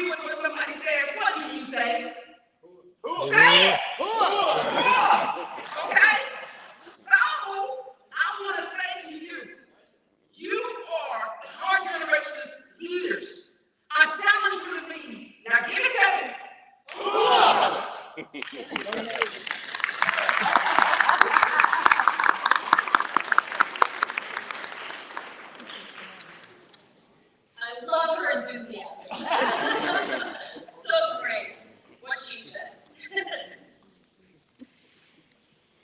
agree with what somebody says, what do you say? Say it. Okay? So, I want to say to you, you are our generation's leaders. I challenge you to lead. Now give it to me. I love her enthusiasm. So great, what she said.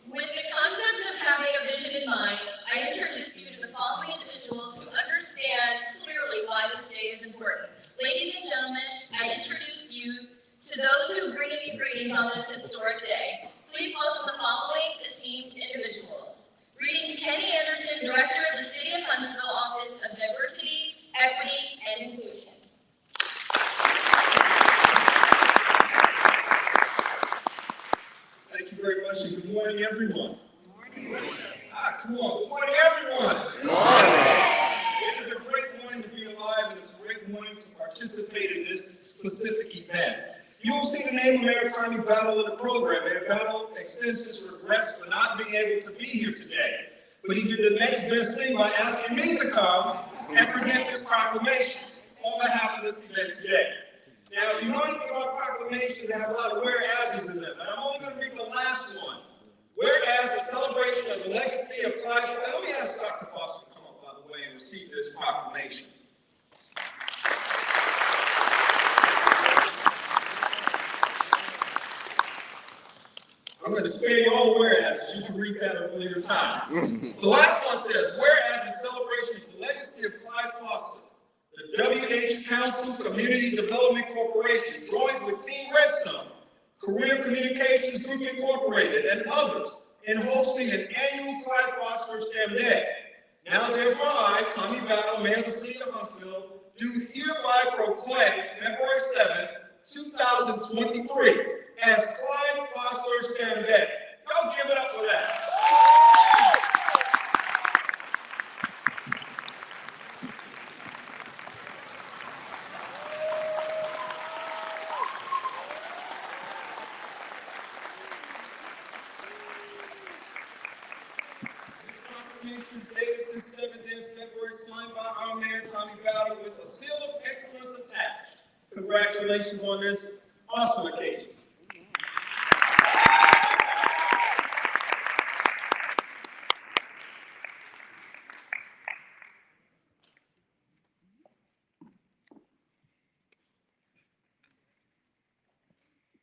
With the concept of having a vision in mind, I introduce you to the following individuals who understand clearly why this day is important. Ladies and gentlemen, I introduce you to those who bring you greetings on this historic day. Please welcome the following esteemed individuals. Greetings, Kenny Anderson, Director of the City of Huntsville Office of Diversity, Equity, and Inclusion. Thank you very much, and good morning, everyone. Good morning. Come on. Good morning, everyone. Good morning. It is a great morning to be alive, and it's a great morning to participate in this specific event. You will see the name of Mayor Tommy Battle in the program. Mayor Battle extends his regrets for not being able to be here today. But he did the next best thing by asking me to come and present this proclamation on behalf of this event today. Now, if you know anything about proclamations, they have a lot of whereases in them, but I'm only going to read the last one. Whereas a celebration of the legacy of Clyde, let me ask Dr. Foster to come up, by the way, and receive this proclamation. I'm going to spare you all the whereases. You can read that at a later time. The last one says, whereas a celebration of the legacy of Clyde Foster, the WH Council Community Development Corporation joins with Team Redstone, Career Communications Group Incorporated, and others in hosting an annual Clyde Foster STEM Day. Now therefore I, Tommy Battle, Mayor of the City of Huntsville, do hereby proclaim February 7th, 2023 as Clyde Foster STEM Day. Y'all give it up for that. Dated this 7th day of February, signed by our Mayor Tommy Battle with a seal of excellence attached. Congratulations on this awesome occasion.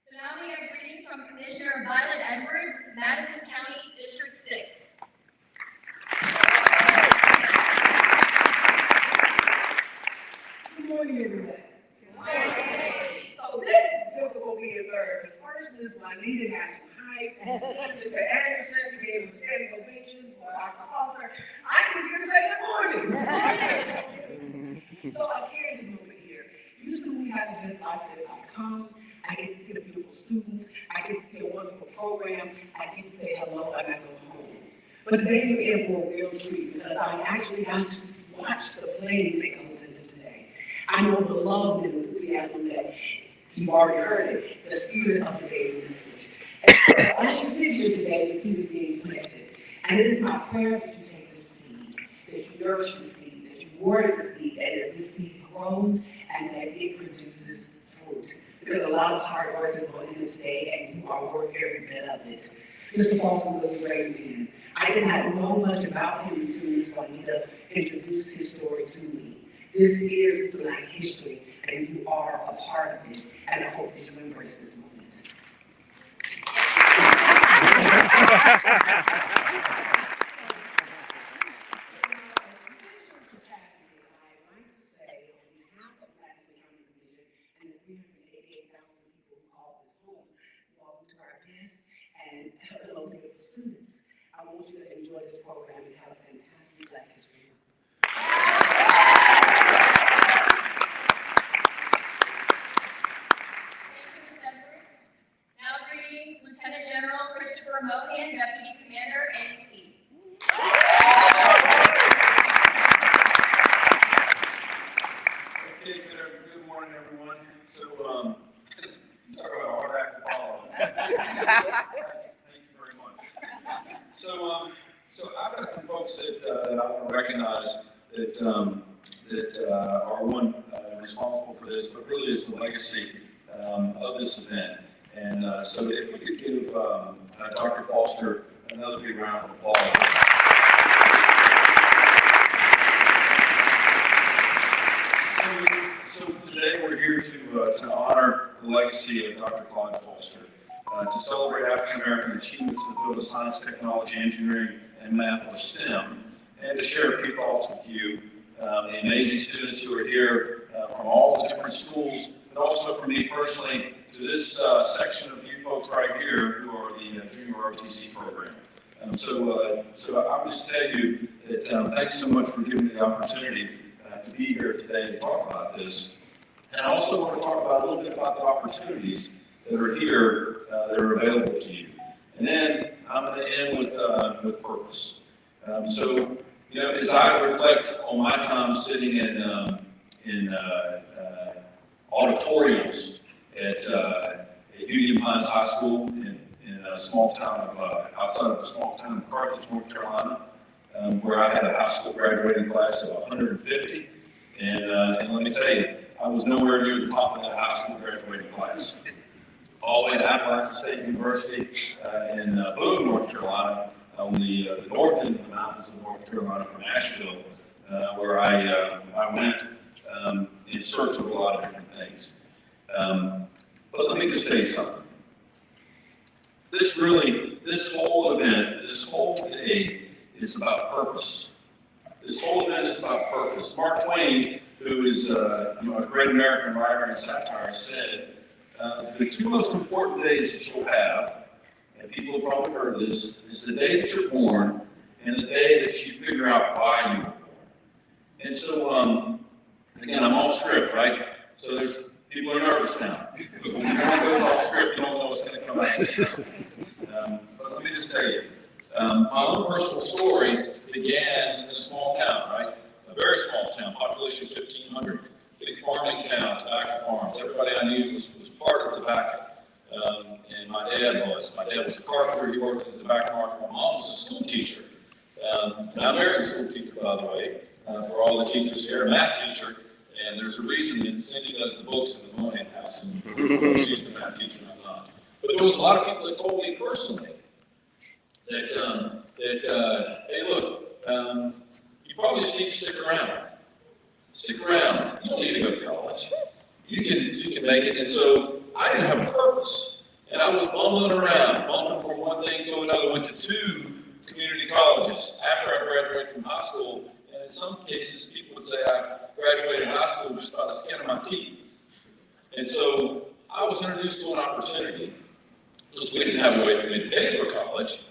So now we have greetings from Commissioner Violet Edwards, Madison County District 6. Good morning, everyone. So this is difficult being third, because first is my leading action hype, Mr. Anderson gave a standing ovation for Dr. Foster. I'm just here to say good morning. So a candid moment here. Usually when we have events like this, I come, I get to see the beautiful students, I get to see a wonderful program, I get to say hello, and I go home. But today we're in for a real treat because I actually got to watch the planning that goes into today. I know the love and enthusiasm that you've already heard it, the spirit of today's message. And as you sit here today, the seed is being planted. And it is my prayer that you take this seed, that you nourish the seed, that you water the seed, and that this seed grows and that it produces fruit. Because a lot of hard work is going into today, and you are worth every bit of it. Mr. Foster was a great man. I did not know much about him until Ms. Juanita introduced his story to me. This is Black history, and you are a part of it, and I hope that you embrace this moment. And hello, beautiful students. I want you to enjoy this program and have a fantastic Black History Month. Thank you, Ms. Edwards. Now greetings, Lieutenant General Christopher Mohan, Deputy Commander, NC. Okay, good morning, everyone. So, you talk about a hard act to follow. Thank you very much. So I've got some folks that I want to recognize that are one responsible for this, but really is the legacy of this event. And so if we could give Dr. Foster another big round of applause. So today we're here to honor the legacy of Dr. Clyde Foster, to celebrate African American achievements in the field of science, technology, engineering, and math or STEM, and to share a few thoughts with you, the amazing students who are here from all the different schools, but also for me personally, to this section of you folks right here who are the Junior ROTC program. So I would just tell you that thanks so much for giving me the opportunity to be here today to talk about this. And I also want to talk about a little bit about the opportunities that are here that are available to you. And then I'm going to end with purpose. So, you know, as I reflect on my time sitting in auditoriums at Union Pines High School in a small town of outside of the small town of Carthage, North Carolina, where I had a high school graduating class of 150. And let me tell you, I was nowhere near the top of that high school graduating class. All the way to Appalachian State University in Boone, North Carolina, on the north end of the mountains of North Carolina from Asheville, where I went in search of a lot of different things. But let me just tell you something. This whole event, this whole day is about purpose. This whole event is about purpose. Mark Twain, who is a great American writer and satire, said, the two most important days that you'll have, and people have probably heard this, is the day that you're born and the day that you figure out why you were born. And so, again, I'm off script, right? So there's people are nervous now. Because when the joint goes off script, you don't know what's going to come out. But let me just tell you, my own personal story began in a small town, right? A very small town, population of 1,500. Big farming town, tobacco farms. Everybody I knew was part of tobacco. And my dad was. My dad was a carpenter. He worked in the tobacco market. My mom was a school teacher. And I married a school teacher, by the way, for all the teachers here, a math teacher. And there's a reason that Cindy does the books in the Moynihan House, and she's the math teacher, and I'm not. But there was a lot of people that told me personally that hey, look, you probably just need to stick around. Stick around. You don't need to go to college. You can make it. And so I didn't have a purpose, and I was bumbling around, bumping from one thing to another. Went to 2 community colleges after I graduated from high school. And in some cases, people would say I graduated high school just by the skin of my teeth. And so I was introduced to an opportunity because we didn't have a way for me to pay for college.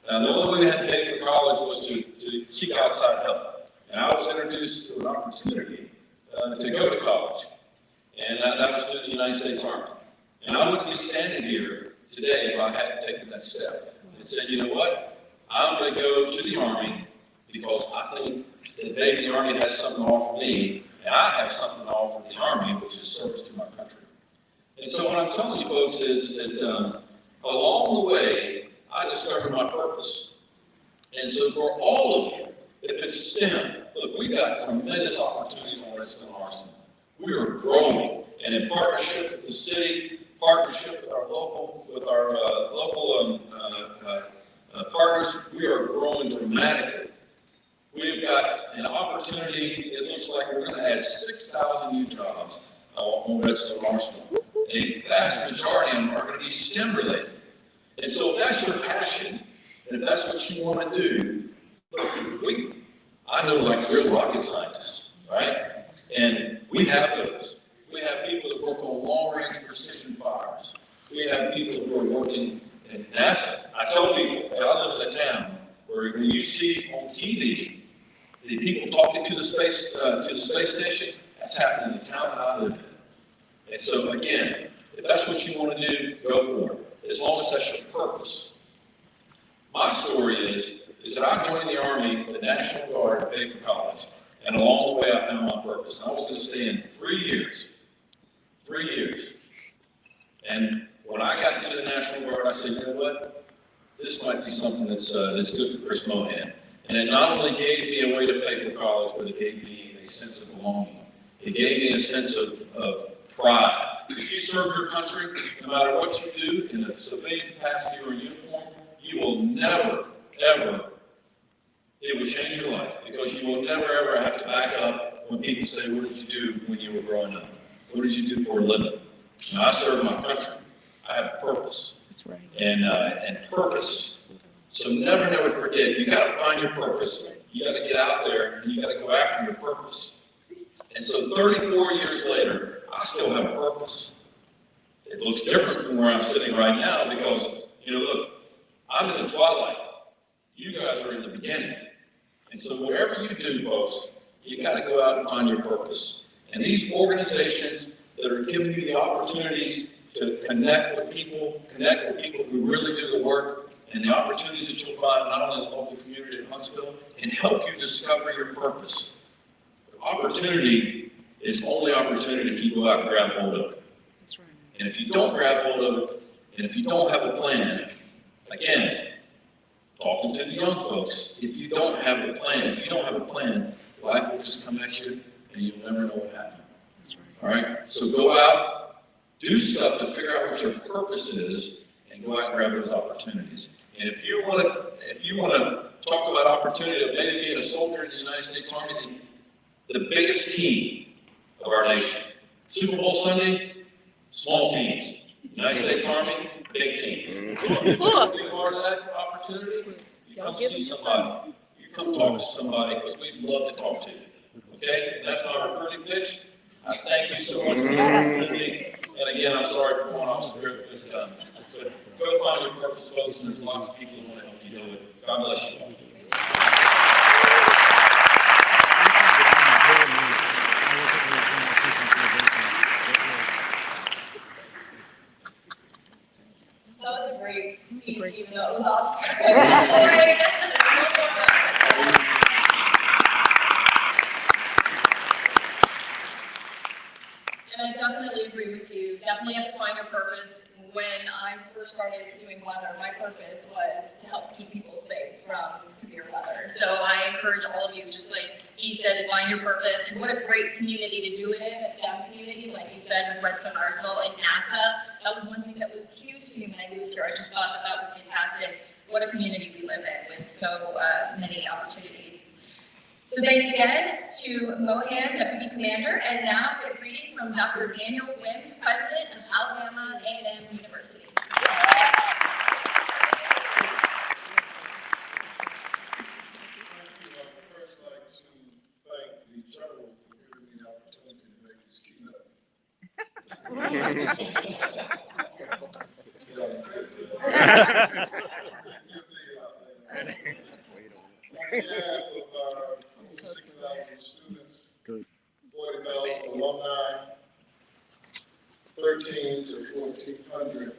The only way we had to pay for college was to seek outside help. And I was introduced to an opportunity to go to college. And that was through the United States Army. And I wouldn't be standing here today if I hadn't taken that step and said, you know what, I'm going to go to the Army because I think that maybe the Army has something to offer me, and I have something to offer the Army, which is service to my country. And so what I'm telling you folks is that along the way, I discovered my purpose. And so for all of you, if it's STEM, look, we got tremendous opportunities on Redstone Arsenal. We are growing, and in partnership with the city, partnership with our local partners, we are growing dramatically. We've got an opportunity. It looks like we're going to add 6,000 new jobs on Redstone Arsenal. A vast majority of them are going to be STEM related. And so if that's your passion, and if that's what you want to do, look, I know like real rocket scientists, right? And we have those. We have people that work on long-range precision fires. We have people who are working at NASA. I tell people, I live in a town where when you see on TV the people talking to the space station, that's happening in the town that I live in. And so again, if that's what you want to do, go for it, as long as that's your purpose. My story is that I joined the Army, the National Guard, to pay for college. And along the way, I found my purpose. I was going to stay in 3 years. And when I got into the National Guard, I said, you know what? This might be something that's good for Chris Mohan. And it not only gave me a way to pay for college, but it gave me a sense of belonging. It gave me a sense of pride. If you serve your country, no matter what you do in a civilian capacity or a uniform, you will never, ever, it will change your life, because you will never, ever have to back up when people say, what did you do when you were growing up? What did you do for a living? Now, I serve my country. I have a purpose. That's right. And purpose. So never, never forget, you got to find your purpose. You got to get out there and you got to go after your purpose. And so 34 years later, I still have a purpose. It looks different from where I'm sitting right now because, you know, look, I'm in the twilight. You guys are in the beginning. And so whatever you do, folks, you got to go out and find your purpose. And these organizations that are giving you the opportunities to connect with people who really do the work, and the opportunities that you'll find not only in the local community of Huntsville can help you discover your purpose. Opportunity is only opportunity if you go out and grab hold of it. That's right. And if you don't grab hold of it, and if you don't have a plan, again, talking to the young folks, if you don't have a plan, life will just come at you and you'll never know what happened. All right? So go out, do stuff to figure out what your purpose is, and go out and grab those opportunities. And if you want to talk about opportunity of maybe being a soldier in the United States Army, the biggest team of our nation. Super Bowl Sunday, small teams. United States Army, big team. Be part of that opportunity, you come see somebody. You come talk to somebody, because we'd love to talk to you. Okay? That's my recruiting pitch. I thank you so much for the opportunity. And again, I'm sorry for going off script, but go find your purpose, folks, and there's lots of people who want to help you do it. God bless you. That was a great speech, even though it was off script. And I definitely agree with you. Definitely have to find your purpose. When I first started doing weather, my purpose was to help keep people safe from severe weather. So I encourage all of you, just like he said, to find your purpose. And what a great community to do it in, a STEM community, like you said, with Redstone Arsenal and NASA. That was one thing that was huge to me when I moved here. I just thought that was fantastic. What a community we live in with so many opportunities. So thanks again to Mohan, Deputy Commander, and now we have greetings from Dr. Daniel Wims, President of Alabama A&M University. Thank you. I'd first like to thank the General for giving me the opportunity to make this keynote. On behalf of our 6,000 students, 40,000 alumni, 13 to 1,400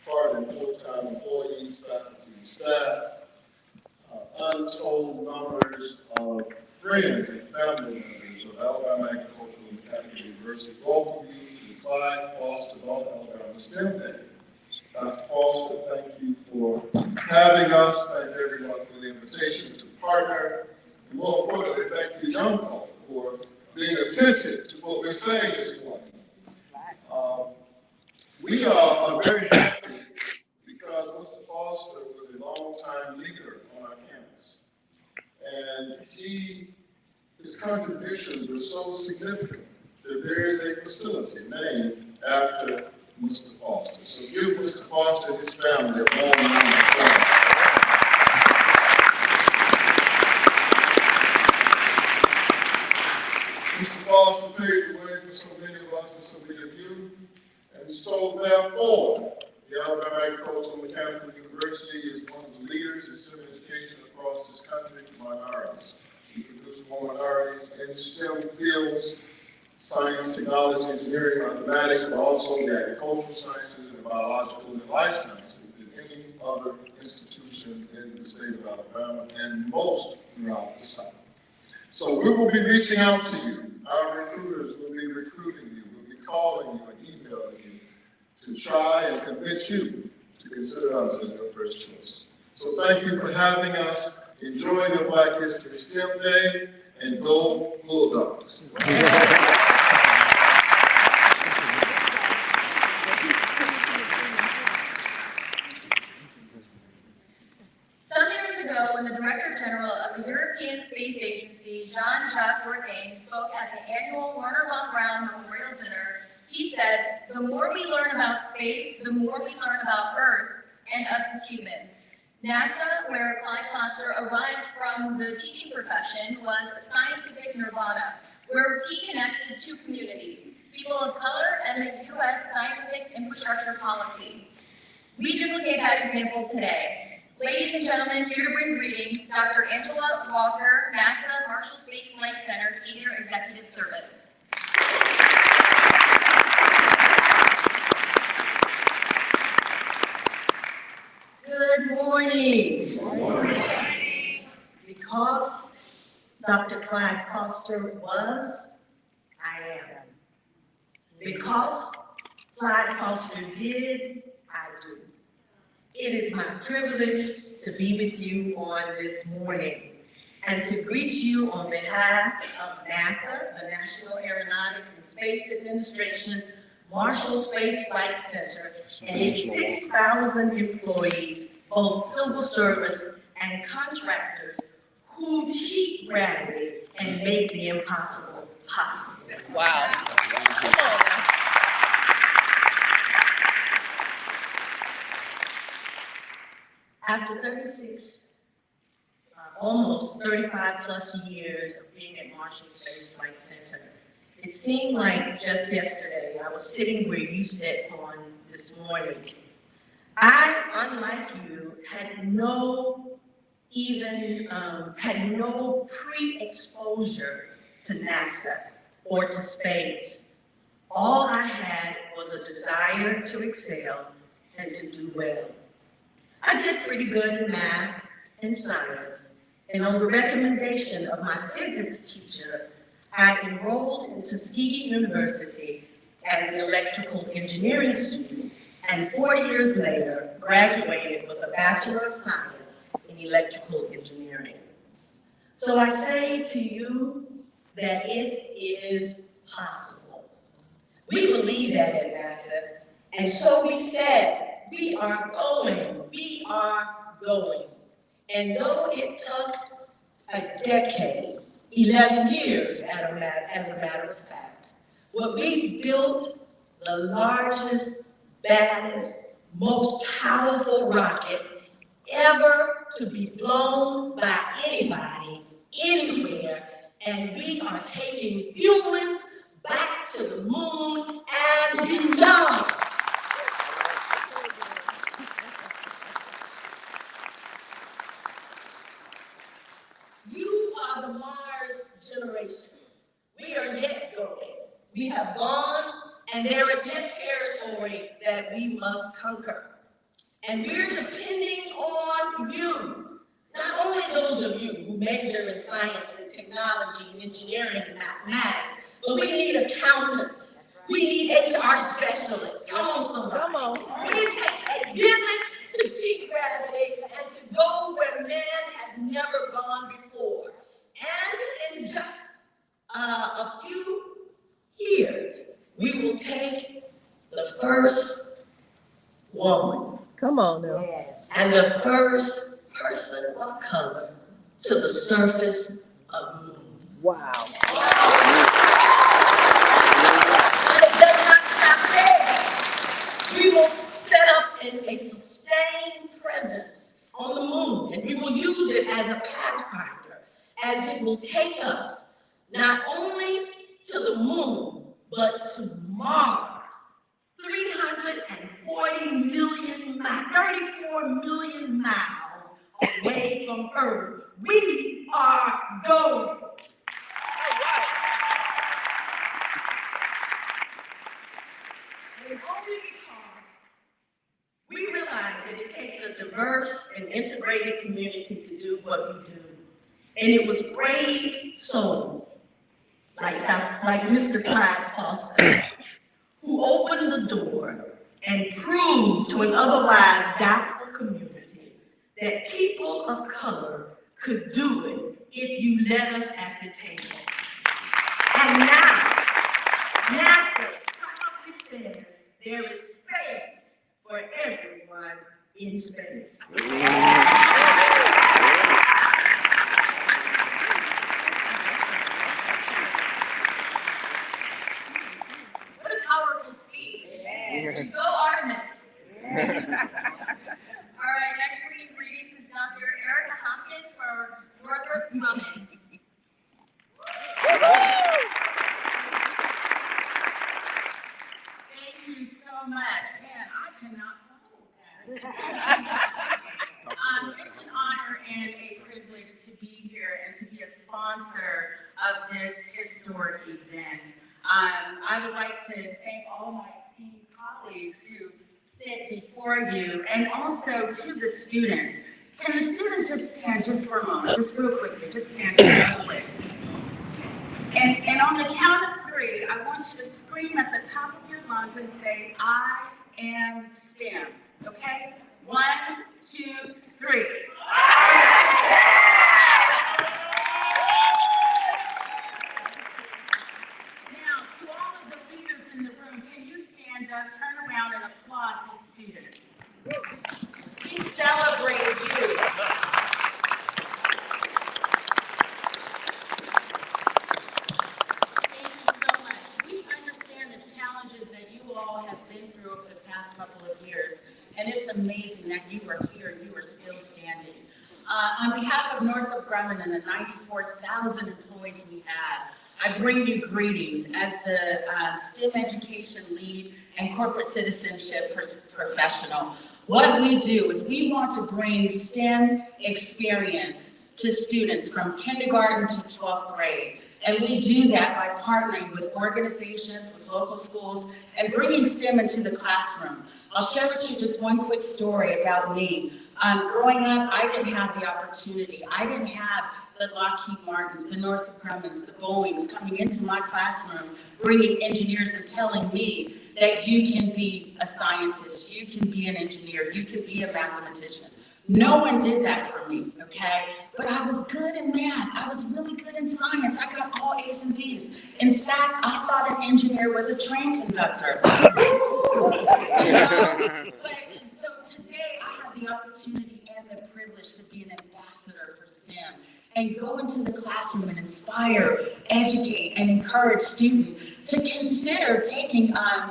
part and full-time employees, faculty, and staff, untold numbers of friends and family members of Alabama Agricultural and Mechanical University welcome you to the Clyde Foster North Alabama STEM Day. Dr. Foster, thank you for having us. Thank everyone for the invitation to partner. And more importantly, thank you, young folk, for being attentive to what we're saying this morning. We are very happy because Mr. Foster was a longtime leader on our campus. And his contributions were so significant that there is a facility named after Mr. Foster. So give Mr. Foster and his family a warm round of applause. Mr. Foster paved the way for so many of us and so many of you. And so therefore, the Alabama Agricultural and Mechanical University is one of the leaders in STEM education across this country for minorities. We produce more minorities in STEM fields, science, technology, engineering, mathematics, but also the agricultural sciences and the biological and life sciences than any other institution in the state of Alabama and most throughout the South. So we will be reaching out to you. Our recruiters will be recruiting you. We'll be calling you and emailing you to to try and convince you to consider us as your first choice. So thank you for having us. Enjoy your Black History STEM Day, and go Bulldogs. Some years ago, when the Director General of the European Space Agency, Jean-Jacques Bourdin, spoke at the annual Werner von Braun Memorial Dinner, he said, "The more we learn about space, the more we learn about Earth and us as humans." NASA, where Clyde Foster arrived from the teaching profession, was a scientific nirvana, where he connected two communities, people of color and the U.S. scientific infrastructure policy. We duplicate that example today. Ladies and gentlemen, here to bring greetings, Dr. Angela Walker, NASA Marshall Space Flight Center Senior Executive Service. Good morning. Good morning. Because Dr. Clyde Foster was, I am. Because Clyde Foster did, I do. It is my privilege to be with you on this morning and to greet you on behalf of NASA, the National Aeronautics and Space Administration, Marshall Space Flight Center, and its 6,000 employees, both civil servants and contractors, who cheat gravity and make the impossible possible. Wow. After almost 35 plus years of being at Marshall Space Flight Center, it seemed like just yesterday I was sitting where you sit on this morning. I, unlike you, had no pre-exposure to NASA or to space. All I had was a desire to excel and to do well. I did pretty good in math and science, and on the recommendation of my physics teacher, I enrolled in Tuskegee University as an electrical engineering student, and 4 years later, graduated with a Bachelor of Science in Electrical Engineering. So I say to you that it is possible. We believe that at NASA, and so we said, we are going. And though it took a decade, 11 years as a matter of fact, what we built, the largest, baddest, most powerful rocket ever to be flown by anybody, anywhere, and we are taking humans back to the moon and beyond. You are the Mars generation. We are yet going. We have gone, and there is yet territory that we must conquer. And we're depending on you, not only those of you who major in science and technology and engineering and mathematics, but we need accountants. We need HR specialists. Come on, somebody. Come on. It takes a village to cheat gravity and to go where man has never gone before. And in just a few years, we will take the first woman. Come on now. Yes. And the first person of color to the surface of the moon. Wow. And it does not stop there. We will set up a sustained presence on the moon, and we will use it as a pathfinder, as it will take us not only to the moon, but to Mars. 340 million miles, 34 million miles away from Earth. We are going. And it's only because we realize that it takes a diverse and integrated community to do what we do. And it was brave souls like Mr. Clyde Foster who opened the door and prove to an otherwise doubtful community that people of color could do it if you let us at the table. And now, NASA proudly says there is space for everyone in space. What a powerful speech. Go Artemis. All right, next bringing greetings is Dr. Erica Hopkins for Northrop Grumman. Thank you so much. Man, I cannot follow that. It's an honor and a privilege to be here and to be a sponsor of this historic event. I would like to thank all my esteemed colleagues who sit before you, and also to the students. Can the students just stand just for a moment, just real quickly, just stand real quick. And on the count of 3, I want you to scream at the top of your lungs and say, I am STEM, okay? 1, 2, 3. Now, to all of the leaders in the room, can you stand up, turn around, and applaud these students? We celebrate you. Thank you so much. We understand the challenges that you all have been through over the past couple of years, and it's amazing that you are here and you are still standing. On behalf of Northrop Grumman and the 94,000 employees we have, I bring you greetings as the STEM education lead and corporate citizenship professional. What we do is we want to bring STEM experience to students from kindergarten to 12th grade. And we do that by partnering with organizations, with local schools, and bringing STEM into the classroom. I'll share with you just one quick story about me. Growing up, I didn't have the opportunity. I didn't have the Lockheed Martins, the Northrop Grummans, the Boeings coming into my classroom, bringing engineers and telling me that you can be a scientist, you can be an engineer, you can be a mathematician. No one did that for me, okay? But I was good in math. I was really good in science. I got all A's and B's. In fact, I thought an engineer was a train conductor. So today I have the opportunity and the privilege to be an ambassador for STEM and go into the classroom and inspire, educate, and encourage students to consider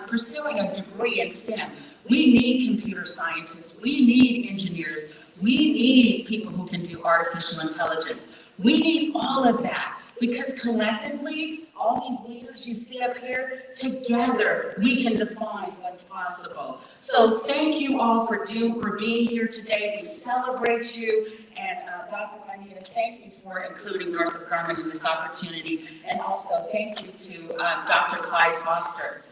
pursuing a degree in STEM. We need computer scientists. We need engineers. We need people who can do artificial intelligence. We need all of that because collectively, all these leaders you see up here, together we can define what's possible. So thank you all for being here today. We celebrate you. And Dr. Juanita, thank you for including Northrop Grumman in this opportunity. And also thank you to Dr. Clyde Foster.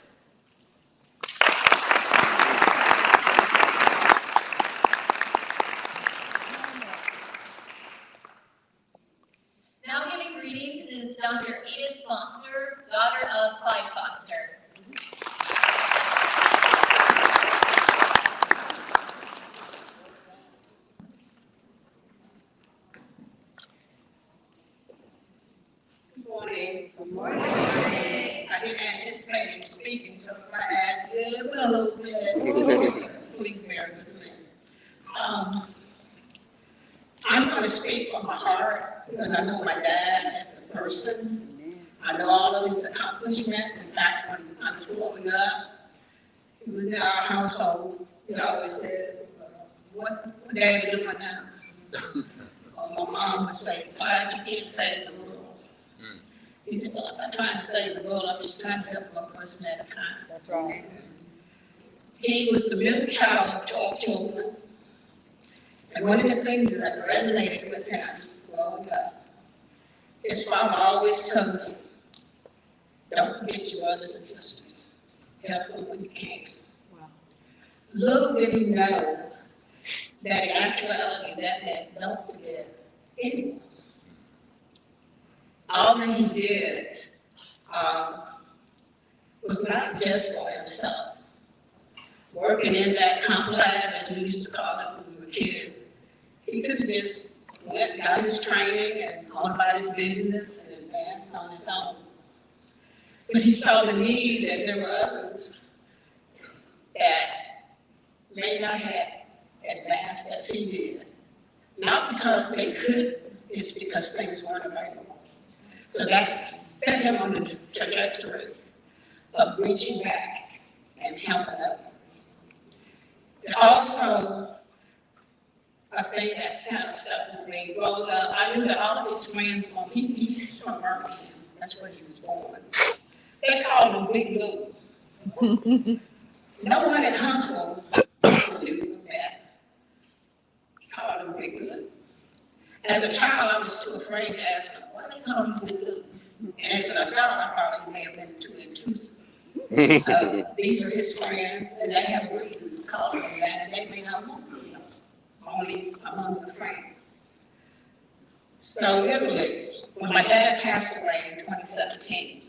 Now giving greetings is Dr. Edith Foster, daughter of Clyde Foster. Good morning. Good morning. I didn't anticipate him speaking, so if I add a little bit, please bear with me. I'm going to speak from my heart because I know my dad as a person. I know all of his accomplishments. In fact, when I was growing up, he was in our household. He always said, what dad are you doing now? Or my mom would say, Clyde, you can't save the world. He said, well, I'm not trying to save the world, I'm just trying to help one person at a time. That's right. He was the middle child of 12 children. And one of the things that resonated with him growing up, his father always told him, don't forget your brothers and sisters. Help them when you can. Wow. Little did he know that in actuality that meant don't forget anyone. All that he did was not just for himself, working in that comp lab, as we used to call it when we were kids. He could have just went, got his training and gone about his business and advanced on his own. But he saw the need that there were others that may not have advanced as he did. Not because they couldn't, it's because things weren't available. So that set him on the trajectory of reaching back and helping others. And also, I think that's kind of stuck with me. Growing up, I knew that all of his friends, he's from Birmingham, that's where he was born. They called him Big Blue. No one at Huntsville knew that. Called him Big Blue. As a child, I was too afraid to ask him, why they call him Big Blue? And as an adult, I probably may have been too intrusive. These are his friends, and they have a reason to call him that, and they may not want him, only among the friends. So literally, when my dad passed away in 2017,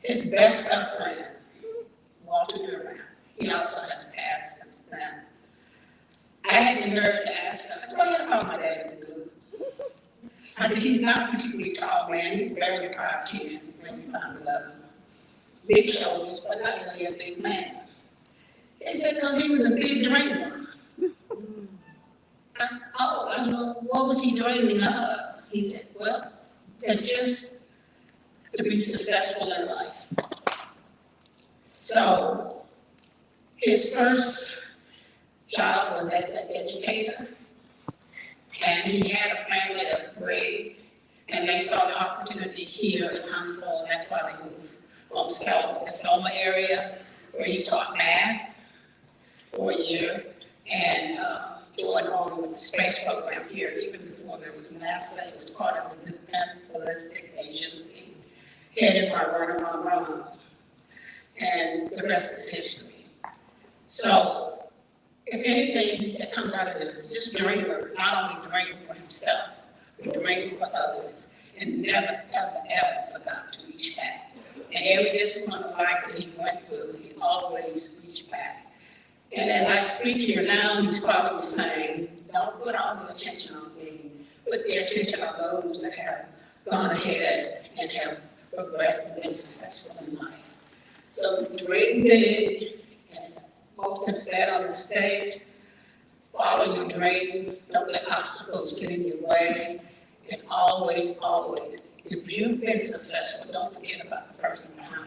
his best of friends, Walter Durant, he also has passed since then. I had the nerve to ask him, why you call my dad Big Blue? I said, he's not a particularly tall man, he's barely 5'10", maybe 5'11". Big shoulders, but not really a big man. He said, because he was a big dreamer. I know, what was he dreaming of? He said, well, just to be successful in life. So his first job was as an educator, and he had a family that was brave, and they saw the opportunity here in Huntsville, and that's why they moved from the Selma area, where he taught math for a year, and joined on with the space program here, even before there was NASA. It was part of the Defense Ballistic Agency, headed by Werner von Braun, and the rest is history. So, if anything that comes out of this is just dreamer, not only dreaming for himself, but dreaming for others, and never, ever, ever forgot to reach back. And every discipline of life that he went through, he always reached back. And as I speak here now, he's probably saying, don't put all the attention on me, put the attention on those that have gone ahead and have progressed and been successful in life. So dream big, and folks have said on the stage, follow your dream, don't let obstacles get in your way, and always, always, if you've been successful, don't forget about the person behind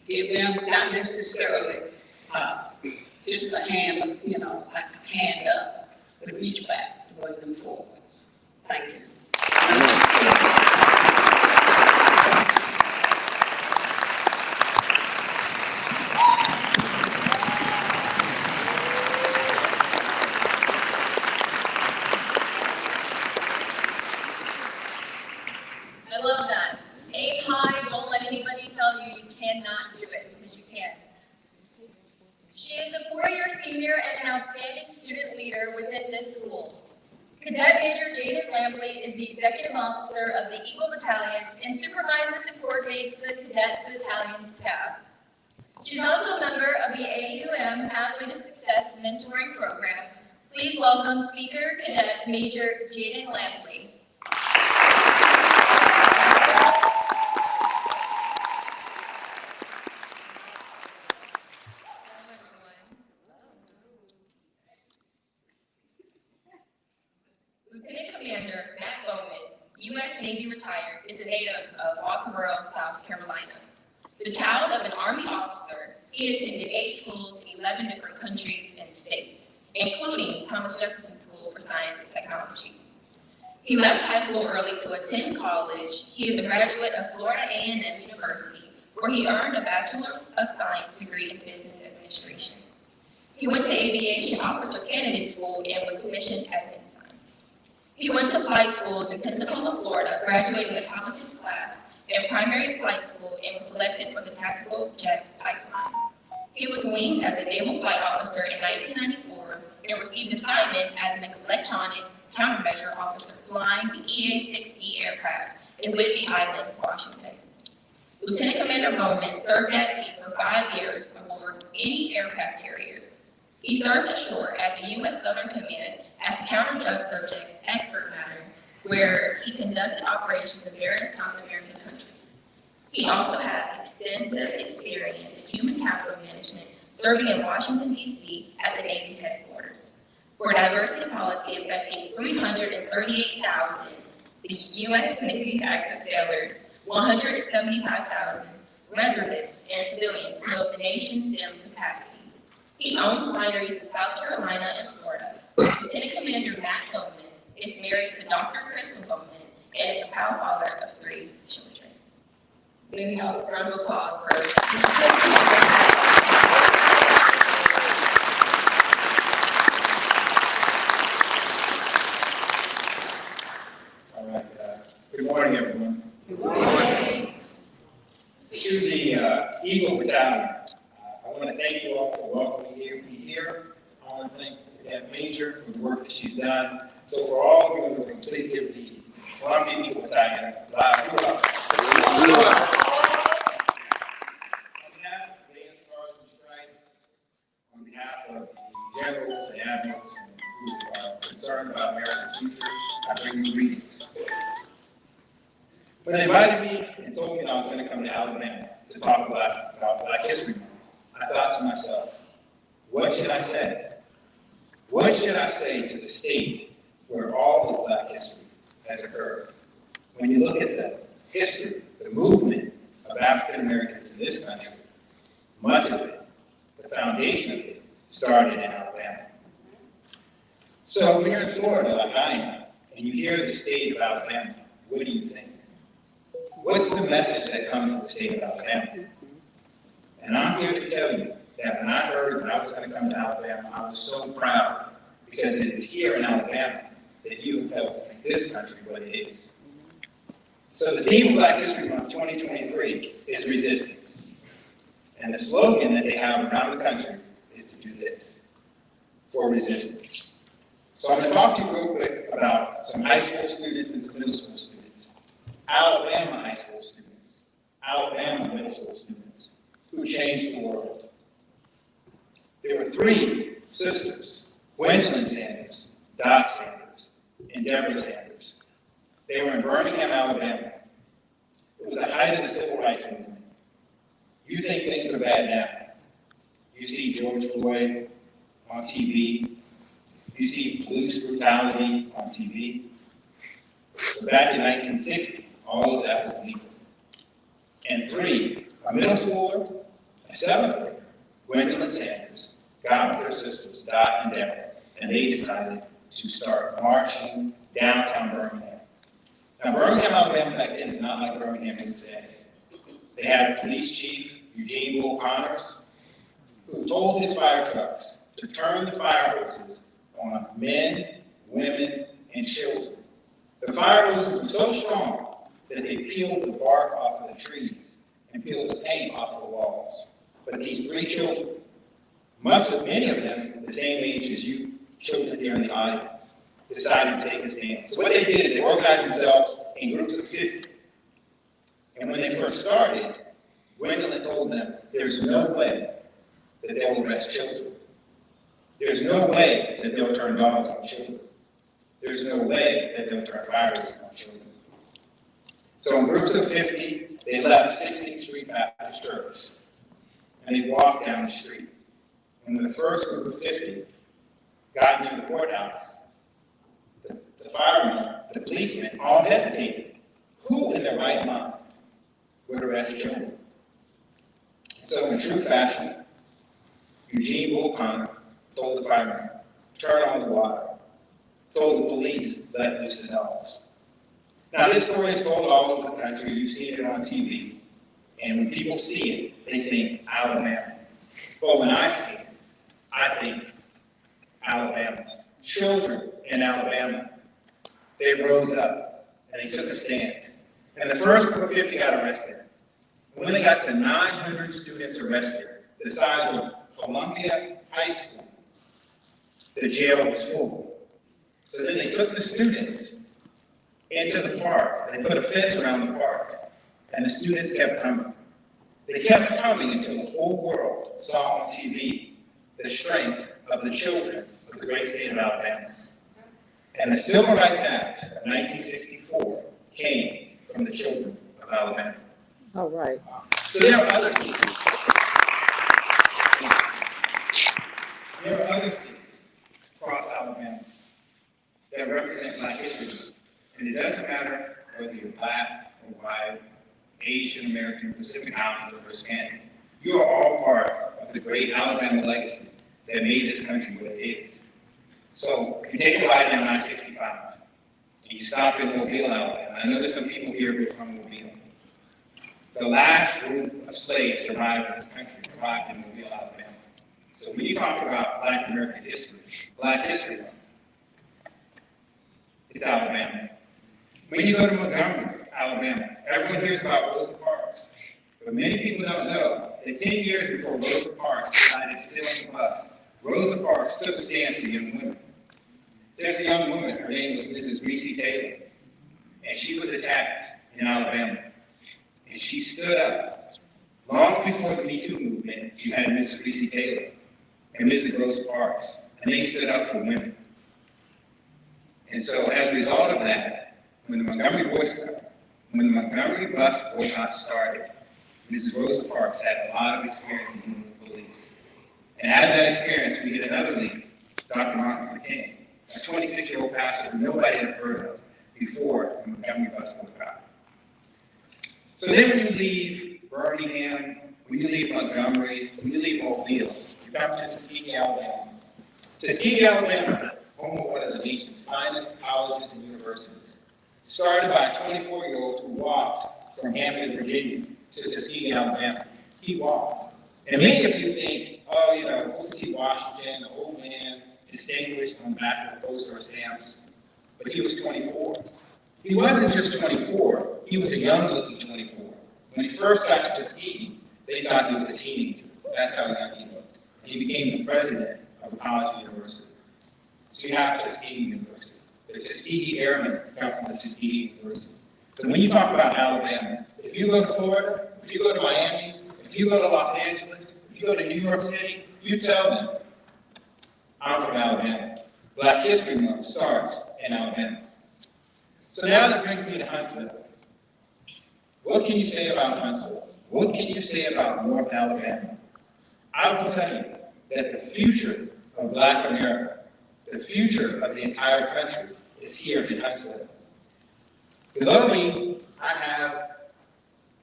you. Give them not necessarily just a hand, a hand up, but reach back to bring them forward. Thank you. I love that. Aim high, don't let anybody tell you you cannot do it, because you can. She is a four-year senior and an outstanding student leader within this school. Cadet Major Jaden Lampley is the executive officer of the Eagle Battalions and supervises and coordinates the cadet battalion staff. She's also a member of the AUM Pathway to Success mentoring program. Please welcome Speaker Cadet Major Jaden Lampley. Lieutenant Commander Matt Bowman, U.S. Navy retired, is a native of Baltimore, South Carolina. The child of an Army officer, he attended 8 schools in 11 different countries and states, including Thomas Jefferson School for Science and Technology. He left high school early to attend college. He is a graduate of Florida A&M University, where he earned a Bachelor of Science degree in Business Administration. He went to Aviation Officer Candidate School and was commissioned as an ensign. He went to flight schools in Pensacola, Florida, graduating the top of his class, and primary flight school, and was selected for the Tactical Jet Pipeline. He was winged as a Naval Flight Officer in 1994 and received assignment as an electronic countermeasure officer flying the EA-6B aircraft in Whidbey Island, Washington. Lieutenant Commander Bowman served at sea for 5 years aboard any aircraft carriers. He served ashore at the U.S. Southern Command as the counter-drug subject expert matter, where he conducted operations in various South American countries. He also has extensive experience in human capital management, serving in Washington, D.C. at the Navy headquarters. For diversity policy affecting 338,000, the U.S. Navy active sailors, 175,000 reservists and civilians built the nation's STEM capacity. He owns wineries in South Carolina and Florida. Lieutenant Commander Matt Bowman is married to Dr. Crystal Bowman and is the proud father of 3 children. Maybe a round of applause for All right. Good morning, everyone. Good morning. To the Eagle Battalion, I want to thank you all for welcoming me here. I want to thank Cadet Major for the work that she's done. So for all of you in the room, please give the Columbia Eagle Battalion a loud hoorah. On behalf of the Stars and Stripes, on behalf of the generals and admirals who are concerned about America's future, I bring you greetings. When they invited me and told me that I was going to come to Alabama to talk about Black History Month, I thought to myself, what should I say? What should I say to the state where all of Black history has occurred? When you look at the history, the movement of African Americans in this country, much of it, the foundation of it, started in Alabama. So when you're in Florida, like I am, and you hear the state of Alabama, what do you think? What's the message that comes from the state of Alabama? And I'm here to tell you that when I heard that I was going to come to Alabama, I was so proud, because it is here in Alabama that you have helped make this country what it is. So the theme of Black History Month 2023 is resistance. And the slogan that they have around the country is to do this, for resistance. So I'm going to talk to you real quick about some high school students and some middle school students, Alabama high school students, Alabama middle school students, who changed the world. There were 3 sisters, Gwendolyn Sanders, Dot Sanders, and Deborah Sanders. They were in Birmingham, Alabama. It was the height of the Civil Rights Movement. You think things are bad now. You see George Floyd on TV. You see police brutality on TV. But back in 1960, all of that was legal. And 3, a middle schooler, a 7th grader, Gwendolyn Sanders, got with her sisters, Dot and Deborah, and they decided to start marching downtown Birmingham. Now, Birmingham, Alabama back then is not like Birmingham is today. They had police chief Eugene Bull Connors, who told his fire trucks to turn the fire hoses on men, women, and children. The fire hoses were so strong that they peeled the bark off of the trees and peeled the paint off of the walls. But these 3 children, many of them the same age as you children here in the audience, decided to take a stand. So what they did is they organized themselves in groups of 50. And when they first started, Gwendolyn told them, there's no way that they'll arrest children. There's no way that they'll turn dogs on children. There's no way that they'll turn viruses on children. So in groups of 50, they left 16th Street Baptist Church, and they walked down the street. And when the first group of 50 got near the courthouse, the firemen, the policemen, all hesitated. Who in their right mind would arrest children? So in true fashion, Eugene Bull Connors told the firemen, turn on the water, told the police, let loose the dogs. Now this story is told all over the country, you've seen it on TV, and when people see it, they think Alabama. But when I see it, I think Alabama. Children in Alabama, they rose up and they took a stand. And the first group of 50 got arrested. When they got to 900 students arrested, the size of Columbia High School, the jail was full. So then they took the students into the park. They put a fence around the park. and the students kept coming. They kept coming until the whole world saw on TV the strength of the children of the great state of Alabama. And the Civil Rights Act of 1964 came from the children of Alabama. All right. So there are other cities. There are other cities across Alabama that represent Black history. And it doesn't matter whether you're Black or white, Asian American, Pacific Islander, or Hispanic. You are all part of the great Alabama legacy that made this country what it is. So if you take a ride down I-65 and you stop in Mobile, Alabama, I know there's some people here who are from Mobile. The last group of slaves to arrive in this country arrived in Mobile, Alabama. So when you talk about Black American history, Black History Month, it's Alabama. When you go to Montgomery, Alabama, everyone hears about Rosa Parks, but many people don't know that 10 years before Rosa Parks decided to sit on the bus, Rosa Parks took a stand for young women. There's a young woman, her name was Mrs. Reese Taylor, and she was attacked in Alabama. And she stood up. Long before the Me Too movement, you had Mrs. Reese Taylor and Mrs. Rosa Parks, and they stood up for women. And so as a result of that, when the Montgomery bus boycott started, Mrs. Rosa Parks had a lot of experience in dealing with police. And out of that experience, we get another leader, Dr. Martin Luther King, a 26-year-old pastor who nobody had heard of before the Montgomery bus boycott. So then when you leave Birmingham, when you leave Montgomery, when you leave Mobile, you come to Tuskegee, Alabama. Tuskegee, Alabama, home of one of the nation's finest colleges and universities, started by a 24-year-old who walked from Hampton, Virginia to Tuskegee, Alabama. He walked. And many of you think, oh, you know, Booker T. Washington, the old man, distinguished on the back of the postal stamps, but he was 24. He wasn't just 24, he was a young-looking 24. When he first got to Tuskegee, they thought he was a teenager. That's how young he looked. And he became the president of a college university. So you have Tuskegee University. The Tuskegee Airmen come from the Tuskegee University. So when you talk about Alabama, if you go to Florida, if you go to Miami, if you go to Los Angeles, if you go to New York City, you tell them, I'm from Alabama. Black History Month starts in Alabama. So now that brings me to Huntsville. What can you say about Huntsville? What can you say about North Alabama? I will tell you that the future of Black America, the future of the entire country, is here in Huntsville. Below me, I have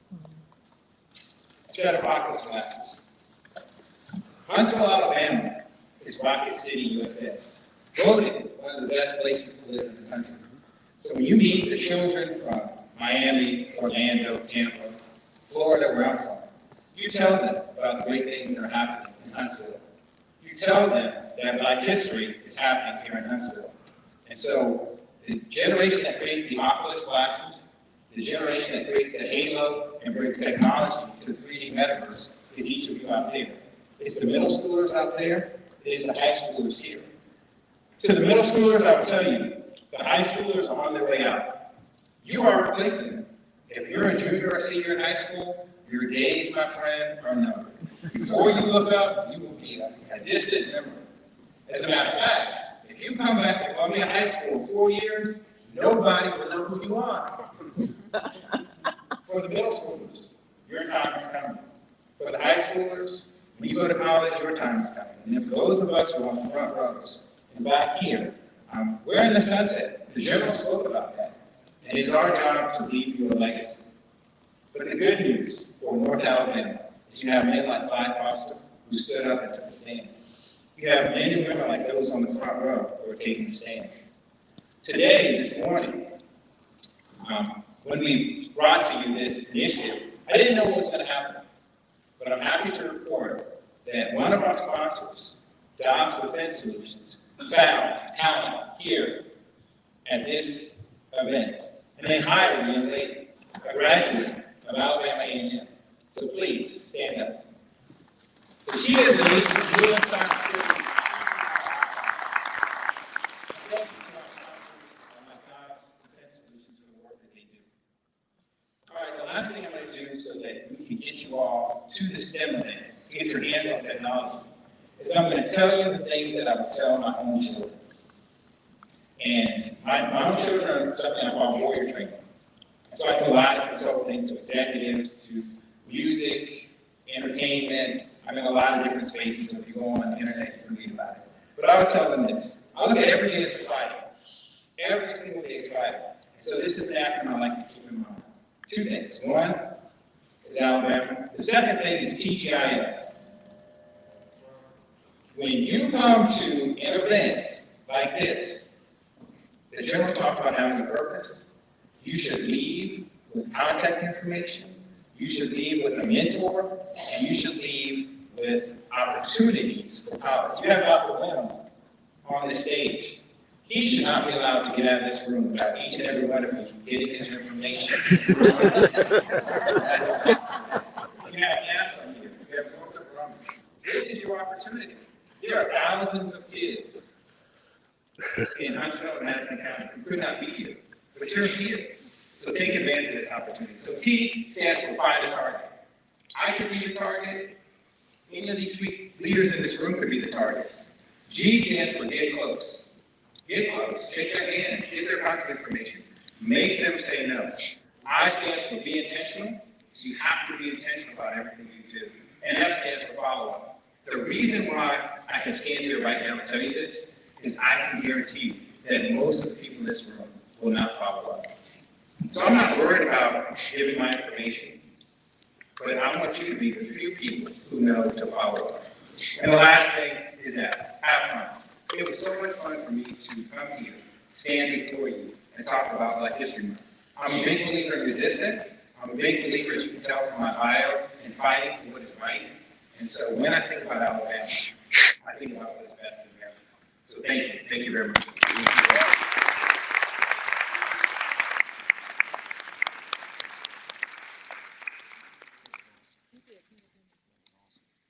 a set of Oculus glasses. Huntsville, Alabama is Rocket City, USA. Voted one of the best places to live in the country. So when you meet the children from Miami, Orlando, Tampa, Florida, where I'm from, you tell them about the great things that are happening in Huntsville. You tell them that Black history is happening here in Huntsville. And so the generation that creates the Oculus glasses, the generation that creates the halo and brings technology to the 3D metaverse is each of you out there. It's the middle schoolers out there, it is the high schoolers here. To the middle schoolers, I will tell you, the high schoolers are on their way out. You are replacing them. If you're a junior or senior in high school, your days, my friend, are numbered. Before you look up, you will be a distant memory. As a matter of fact, if you come back to Columbia High School in 4 years, nobody will know who you are. For the middle schoolers, your time is coming. For the high schoolers, when you go to college, your time is coming. And then for those of us who are on the front rows and back here, we're in the sunset. The general spoke about that. And it's our job to leave you a legacy. But the good news for North Alabama is you have men like Clyde Foster who stood up and took a stand. You have men and women like those on the front row who are taking a stand. Today, this morning, when we brought to you this initiative, I didn't know what was going to happen. But I'm happy to report that one of our sponsors, Dobbs Defense Solutions, found talent here at this event. And they hired a young lady, a graduate of Alabama A&M. So please, stand up. So she is a lead for U.S. cybersecurity. Thank you to our sponsors, like Dobbs Defense Solutions, for the work that they do. All right, the last thing I'm going to technology, is I'm going to tell you the things that I would tell my own children. And my own children are something I call warrior training. So I do a lot of consulting to executives, to music, entertainment. I'm in a lot of different spaces, so if you go on the internet, you can read about it. But I would tell them this. I look at every day as a Friday. Every single day is Friday. So this is an acronym I like to keep in mind. Two things. One is Alabama. The second thing is TGIF. When you come to an event like this, the general talk about having a purpose, you should leave with contact information, you should leave with a mentor, and you should leave with opportunities for college. You have Dr. Williams on the stage. He should not be allowed to get out of this room without each and every one of you getting his information. You have NASA here, you have Northrop Grumman. This is your opportunity. There are thousands of kids in Huntsville and Madison County who could not be here, but you're here. So take advantage of this opportunity. So T stands for find a target. I could be the target. Any of these leaders in this room could be the target. G stands for get close. Get close, shake their hand, get their contact information, make them say no. I stands for be intentional, so you have to be intentional about everything you do. And F stands for follow up. The reason why I can stand here right now and tell you this is I can guarantee that most of the people in this room will not follow up. So I'm not worried about giving my information, but I want you to be the few people who know to follow up. And the last thing is that have fun. It was so much fun for me to come here, stand before you, and talk about Black History Month. I'm a big believer in resistance. I'm a big believer, as you can tell from my bio, in fighting for what is right. And so when I think about Alabama, I think about what is best in America. So thank you. Thank you very much.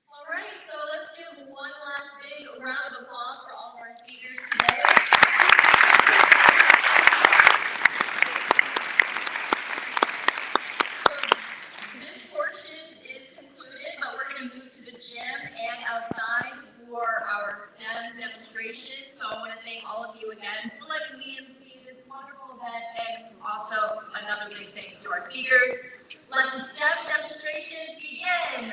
All right, so let's give one last big round of applause for all of our speakers today. So this portion is concluded, but we're going to move to the gym and outside for our STEM demonstration. So I want to thank all of you again for letting me MC this wonderful event, and also another big thanks to our speakers. Let the STEM demonstrations begin.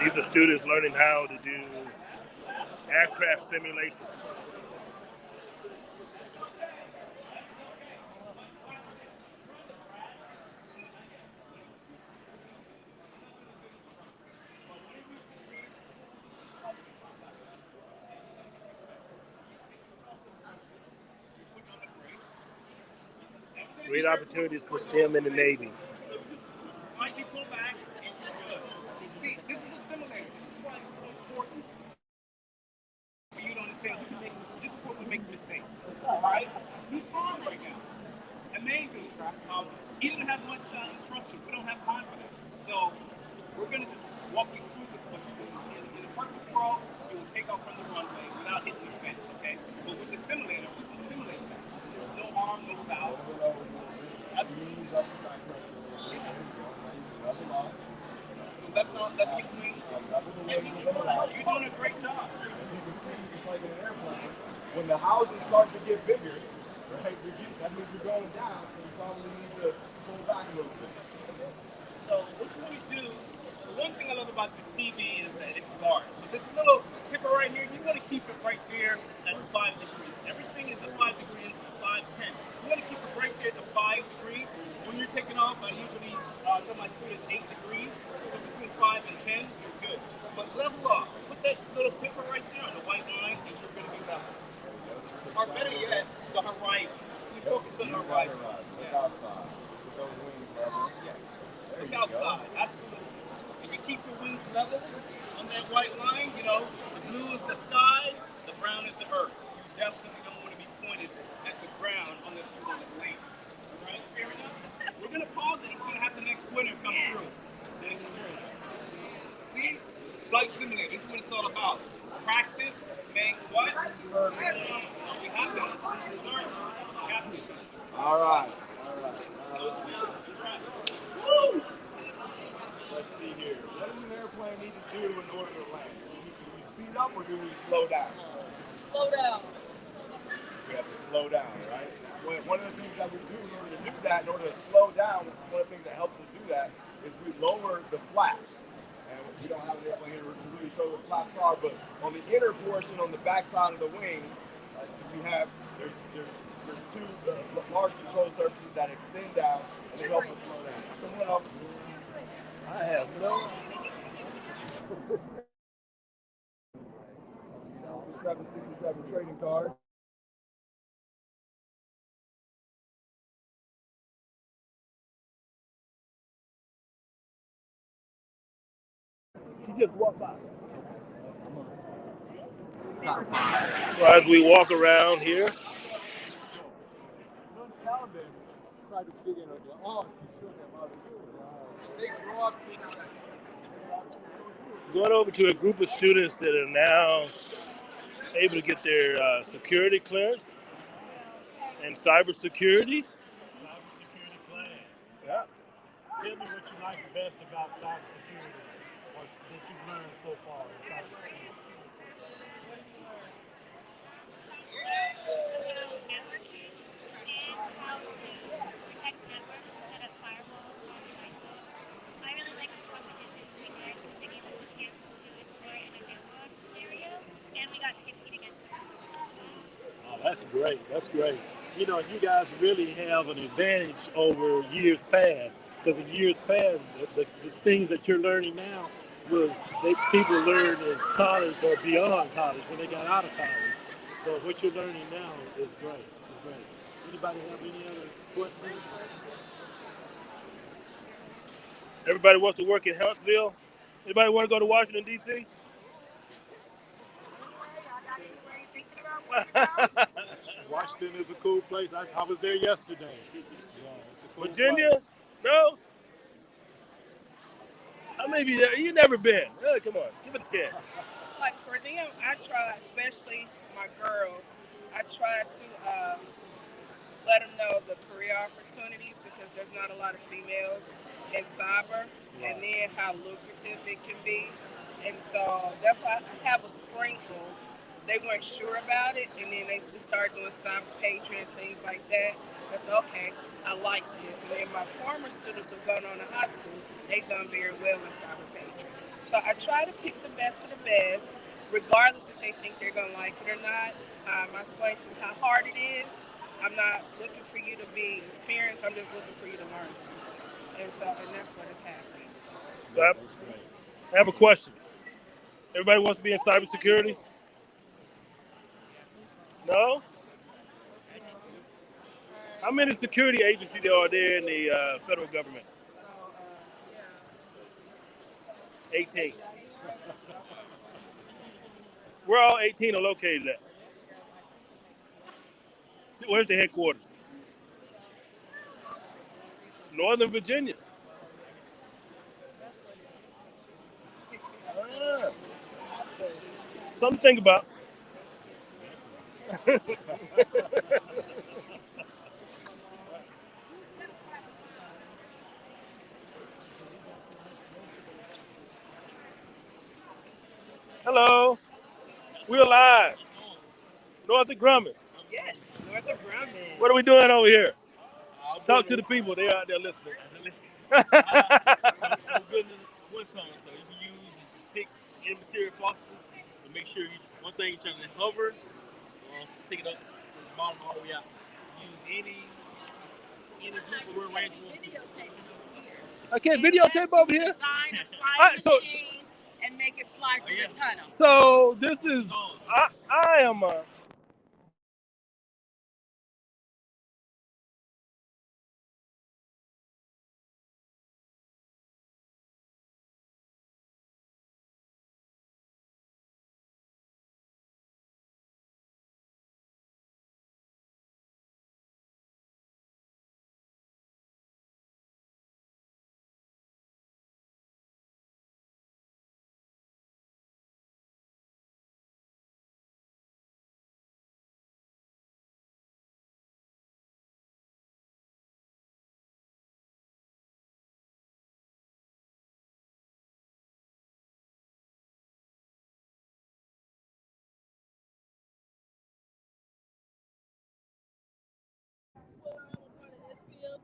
These are students learning how to do aircraft simulation. Great opportunities for STEM in the Navy. Slightly pull back, and you're good. See, this is a simulator. This is why it's so important for you to understand. This is where we make mistakes. All right? He's fine right now. Amazing. He didn't have much instruction. We don't have time for that. So we're going to just walk you through this. So in a perfect world, you will take off from the runway without hitting the fence, okay? But with the simulator, we can simulate that. There's no arm, no foul. Absolutely. So that's not that makes me. You're doing a great job. As you can see, just like in an airplane, when the houses start to get bigger, right, that means you're going down, so you probably need to pull back a little bit. So what you want to do, the one thing I love about this TV is that it's large. So this little pipper right here, you want to keep it right there at 5 degrees. Everything is at 5 degrees, 5'10". You want to keep it right there at 5'3". When you're taking off, I usually tell my students 8 degrees. So between 5 and 10, you're good. But level off. Put that little pipper right there on the white line, and you're going to be level. Or better yet, the horizon. We focus on the horizon. Look outside. With those wings level. Yes. Look outside. Absolutely. And you keep your wings level on that white line. You know, the blue is the sky, the brown is the earth. You definitely don't want to be pointed at the ground unless you're on the land. All right? Fair enough? We're going to pause it. We're going to have the next winner come through. See? Flight simulator. This is what it's all about. Practice makes what? Perfect. We have that. All right. Woo! Let's see here. What does an airplane need to do in order to land? Do we speed up or do we slow down? Slow down. We have to slow down, right? One of the things that we do in order to do that, in order to slow down, one of the things that helps us do that is we lower the flaps. And we don't have an airplane here to really show what flaps are, but on the inner portion, on the back side of the wings, there's two large control surfaces that extend down and they help us slow down. Someone else? I have no. 767 trading card. She just walked by. So as we walk around here, going over to a group of students that are now able to get their security clearance and cybersecurity. Cybersecurity plan. Yeah. Tell me what you like best about cybersecurity, or that you've learned so far in cybersecurity. Networking and how to protect networks and set up firewalls on devices. I really like the competitions we did because it gave us a chance to explore in a new world scenario, and we got to compete against our as well. Oh, that's great. That's great. You know, you guys really have an advantage over years past, because in years past, the things that you're learning now was people learned in college or beyond college when they got out of college. So what you're learning now is great. It's great. Anybody have any other questions? Everybody wants to work in Huntsville. Anybody want to go to Washington, D.C.? Washington is a cool place. I was there yesterday. Yeah, it's a cool Virginia? place. No? How many of you there? You never been. Really, come on, give it a chance. Like for them, I try, especially my girls, I try to let them know the career opportunities because there's not a lot of females in cyber, and then how lucrative it can be. And so that's why I have a sprinkle. They weren't sure about it, and then they started doing cyber patriot and things like that. That's okay. I like this. And then my former students who have gone on to high school, they've done very well in cyber patriot. So I try to pick the best of the best, regardless if they think they're gonna like it or not. I explain to them how hard it is. I'm not looking for you to be experienced. I'm just looking for you to learn something. And that's what is happening. So I have a question. Everybody wants to be in cybersecurity? No? How many security agencies there are there in the federal government? 18. Where all 18 are located at? Where's the headquarters? Northern Virginia. Ah. Something to think about. Hello. We're live. Northrop Grumman. Yes, Northrop Grumman. What are we doing over here? Talk to the people. They're out there listening. So we're building one ton, so you can use and just pick any material possible to make sure one thing you're trying to hover, to take it up from the bottom all the way out. Use any group or range you want to. I can't videotape over here. Design a flying machine and make it fly through the tunnel. So this is I am a.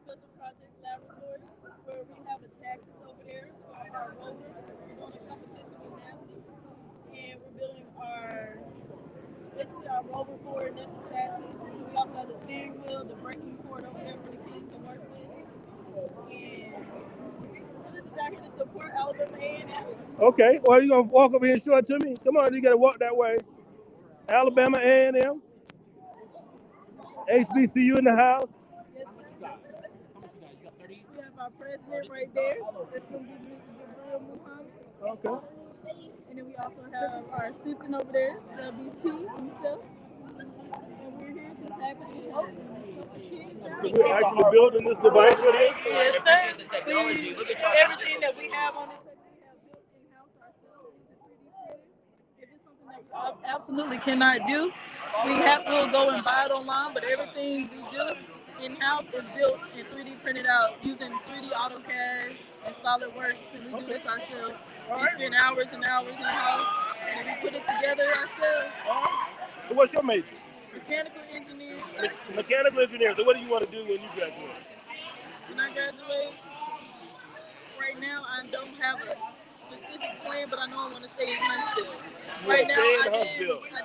Special Projects Laboratory, where we have a chassis over there for our rover. We're doing a competition with NASA, and we're building basically our rover board, that's the chassis. We also have the steering wheel, the braking board over there for the kids to work with. And we're just out here to support Alabama A&M. Okay, well, you gonna walk over here and show it to me? Come on, you gotta walk that way. Alabama A&M, HBCU in the house. We have our president right there. That's going to be Mr. Jabril Muhammad. Okay. And then we also have our assistant over there, that'll be P himself. And we're here to tackle the So we're actually building this device for this? Yes, sir. The technology. Look at everything that we have on this we have built in-house ourselves with the 3D printer. If it's something that we absolutely cannot do, we'll go and buy it online, but everything we do in-house is built and 3D printed out using 3D AutoCAD and SolidWorks, and we do this ourselves. We spend hours and hours in-house, and we put it together ourselves. So what's your major? Mechanical engineer. Mechanical engineer. So what do you want to do when you graduate? When I graduate, right now I don't have a specific plan, but I know I want to stay in Huntsville. Right now I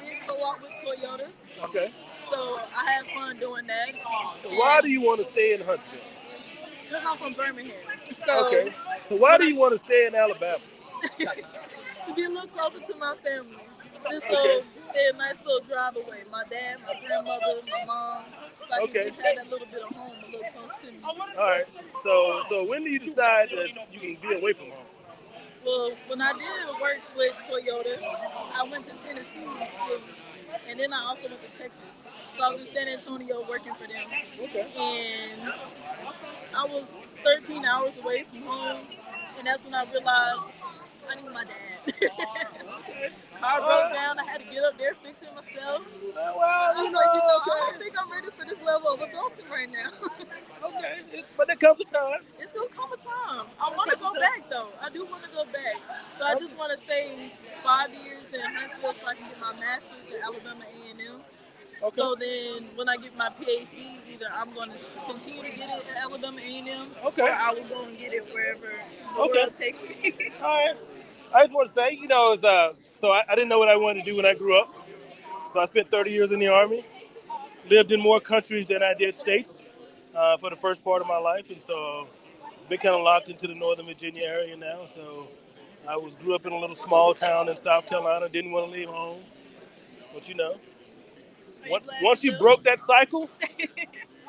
did co-op with Toyota. Okay. So I had fun doing that. So why do you want to stay in Huntsville? Because I'm from Birmingham. So okay. So why do you want to stay in Alabama? To be a little closer to my family. Just so they're a nice little drive away. My dad, my grandmother, my mom. So I can just have that little bit of home a little close to me. All right. So when do you decide that you can be away from home? Well, when I did work with Toyota, I went to Tennessee, and then I also went to Texas. So I was in San Antonio working for them. Okay. And I was 13 hours away from home, and that's when I realized I need my dad. Car broke down, I had to get up there, fix it myself. Well, I don't think I'm ready for this level of adulting right now. Okay, but there comes a time. It's gonna come a time. I want to go back though. I do want to go back. So I just want to stay 5 years in Huntsville so I can get my master's at Alabama A&M. Okay. So then when I get my PhD, either I'm going to continue to get it at Alabama A&M, or I will go and get it wherever the world takes me. All I just want to say, so I didn't know what I wanted to do when I grew up. So I spent 30 years in the Army, lived in more countries than I did states for the first part of my life. And so been kind of locked into the Northern Virginia area now. So grew up in a little small town in South Carolina, didn't want to leave home. But once you broke that cycle,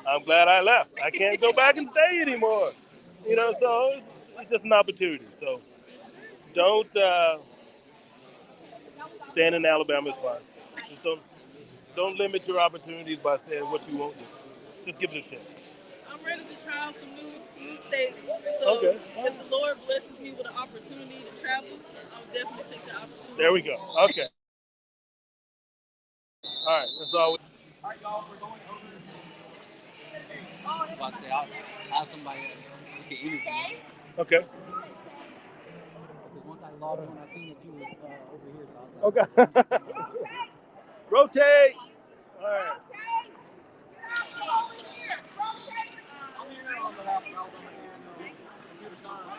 I'm glad I left. I can't go back and stay anymore. So it's just an opportunity. So don't staying in Alabama is fine. Just don't limit your opportunities by saying what you won't do. Just give it a chance. I'm ready to try out some new states. So Okay. if the Lord blesses me with an opportunity to travel, I'll definitely take the opportunity. There we go. Okay. All right. That's all. All right, y'all. We're going over to. Well, I say I'll have somebody we can interview. Okay. Because once I logged on, I seen that you was over here. So I was like, okay. Rotate. All right. I'm here on behalf of Alabama and computer science.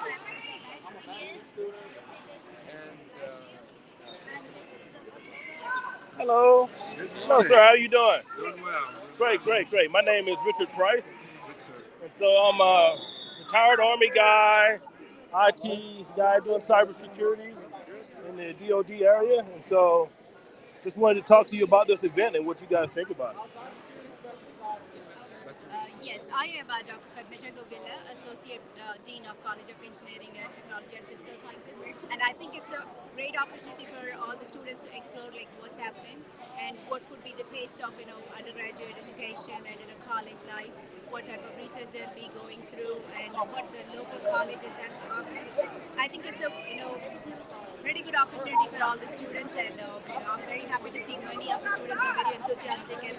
I'm a bachelor's student, and hello. Hello, sir. How are you doing? Doing well. Great. My name is Richard Price. And so I'm a retired Army guy, IT guy doing cybersecurity in the DoD area. And so just wanted to talk to you about this event and what you guys think about it. Yes, I am Dr. Padmaja Govilla, Associate Dean of College of Engineering and Technology and Physical Sciences. And I think it's a great opportunity for all the students to explore what's happening and what could be the taste of undergraduate education and college life, what type of research they'll be going through, and what the local colleges has to offer. I think it's a pretty good opportunity for all the students, and I'm very happy to see many of the students are very enthusiastic and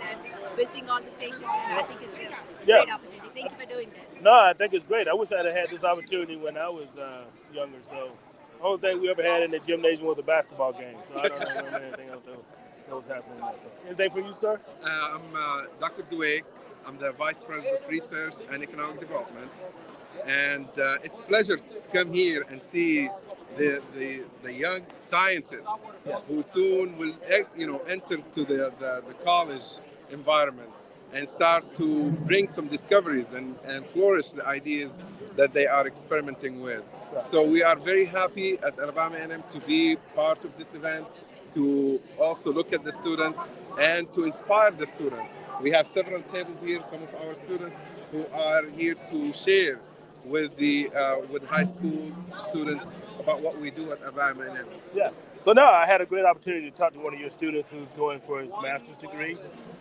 visiting all the stations, and I think it's a great opportunity. Thank you for doing this. No, I think it's great. I wish I'd have had this opportunity when I was younger. So the only thing we ever had in the gymnasium was a basketball game. So I don't remember anything else that was happening there. So anything for you, sir? I'm Dr. Dwayne. I'm the Vice President of Research and Economic Development. And it's a pleasure to come here and see the young scientists who soon will enter to the college environment and start to bring some discoveries and flourish the ideas that they are experimenting with. So we are very happy at Alabama A&M to be part of this event, to also look at the students and to inspire the students. We have several tables here, some of our students who are here to share with high school students about what we do at Alabama A&M. Yeah. So now I had a great opportunity to talk to one of your students who's going for his master's degree,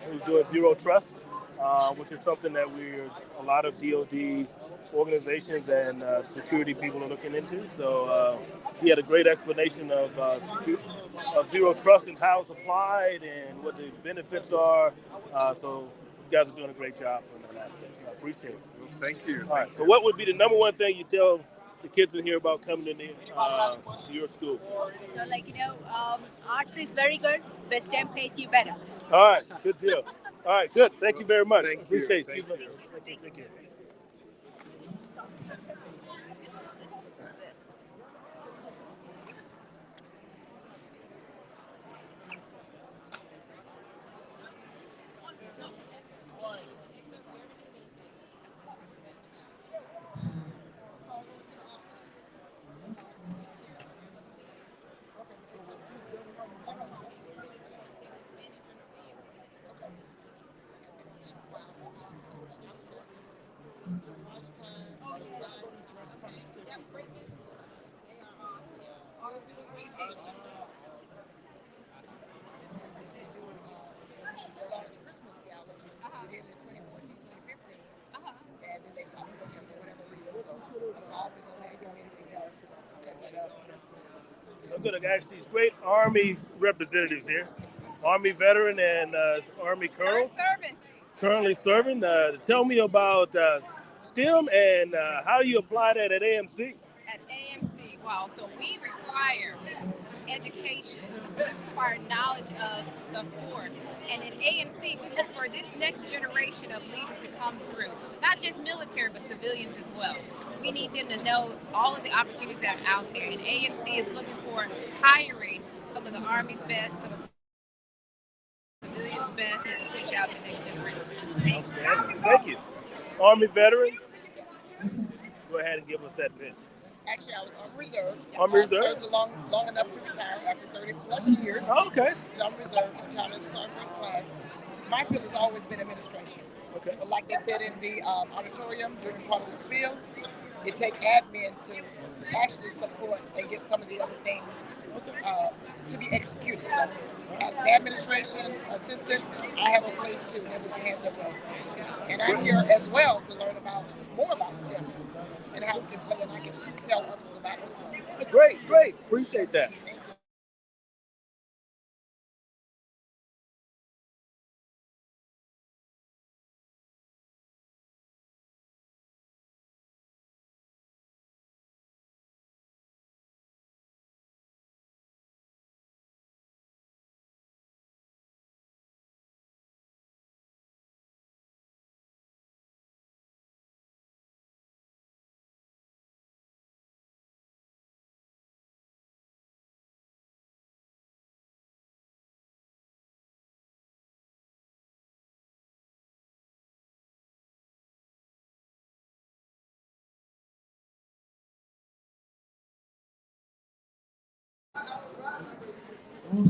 who's doing Zero Trust, which is something that a lot of DoD organizations and security people are looking into. So he had a great explanation of Zero Trust and how it's applied and what the benefits are. So you guys are doing a great job from that aspect. So I appreciate it. Well, thank you. All right. So what would be the number one thing you tell the kids in here about coming to your school? So arts is very good. Best time pays you better. All right. Good deal. All right. Good. Thank you very much. Thank Appreciate you. it. Thank you. And then they stopped doing it for whatever reason. So I was always on that committee to help set that up. I'm going to ask these great Army representatives here. Army veteran and Army colonel. Currently serving. Tell me about STEM and how you apply that at AMC. At AMC, wow, so we require education. We require knowledge of the force. And in AMC, we look for this next generation of leaders to come through, not just military, but civilians as well. We need them to know all of the opportunities that are out there. And AMC is looking for hiring some of the Army's best, some of the civilians' best, to push out the next generation. Outstanding. Thank you. Army veteran, go ahead and give us that pitch. Actually, I was on reserve. On reserve? I served long enough to retire after 30 plus years. Oh, okay. On reserve, I'm retired as a sergeant first class. My field has always been administration. Okay. But like they said in the auditorium during part of the spiel, it takes admin to actually support and get some of the other things to be executed. So as an administration assistant, I have a place too, and everyone has their role. And I'm here as well to learn more about STEM and how it can play, and I can tell others about it as well. Great. Appreciate that.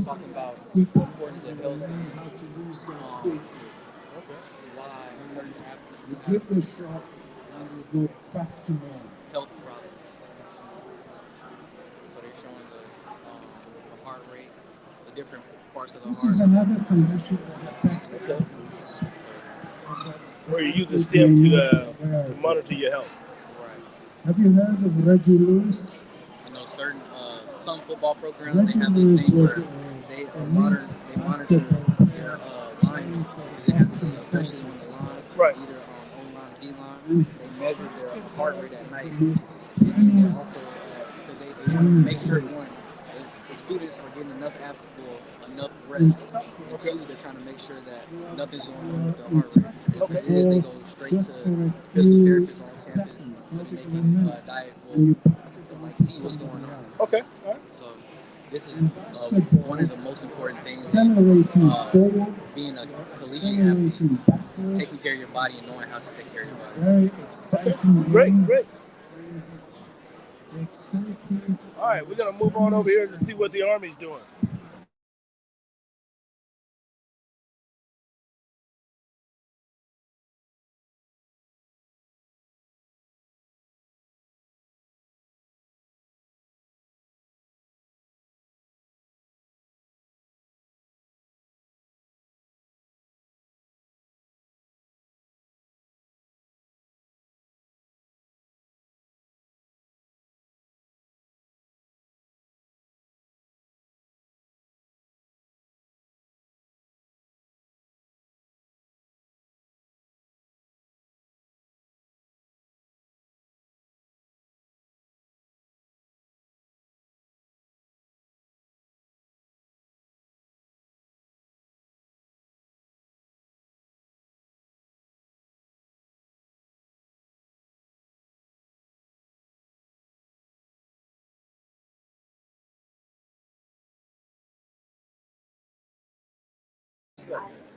Talking about the importance of health, how to use that safely. why certain You athletes give the shot and you go back to normal. health problems. So they're showing the heart rate, the different parts of the This heart. is another condition that affects athletes. Where you use the STEM to monitor your health. Right. Have you heard of Reggie Lewis? I know some football programs Reggie they have Lewis this thing was where they monitor their linemen. They have to be especially on the line, right. Either O-line or D-line. They measure their heart rate at night. And also because they want to make sure the students are getting enough rest. And two, they're trying to make sure that nothing's going on with their heart rate. If it is, they go straight to physical therapists on campus so they can diet like see what's going on. Okay. All right. So this is one of the most important things. Accelerating forward, being a collegiate athlete, taking care of your body and knowing how to take care of your body. Very exciting. Great. The excitement. All right, we're gonna move on over here to see what the Army's doing.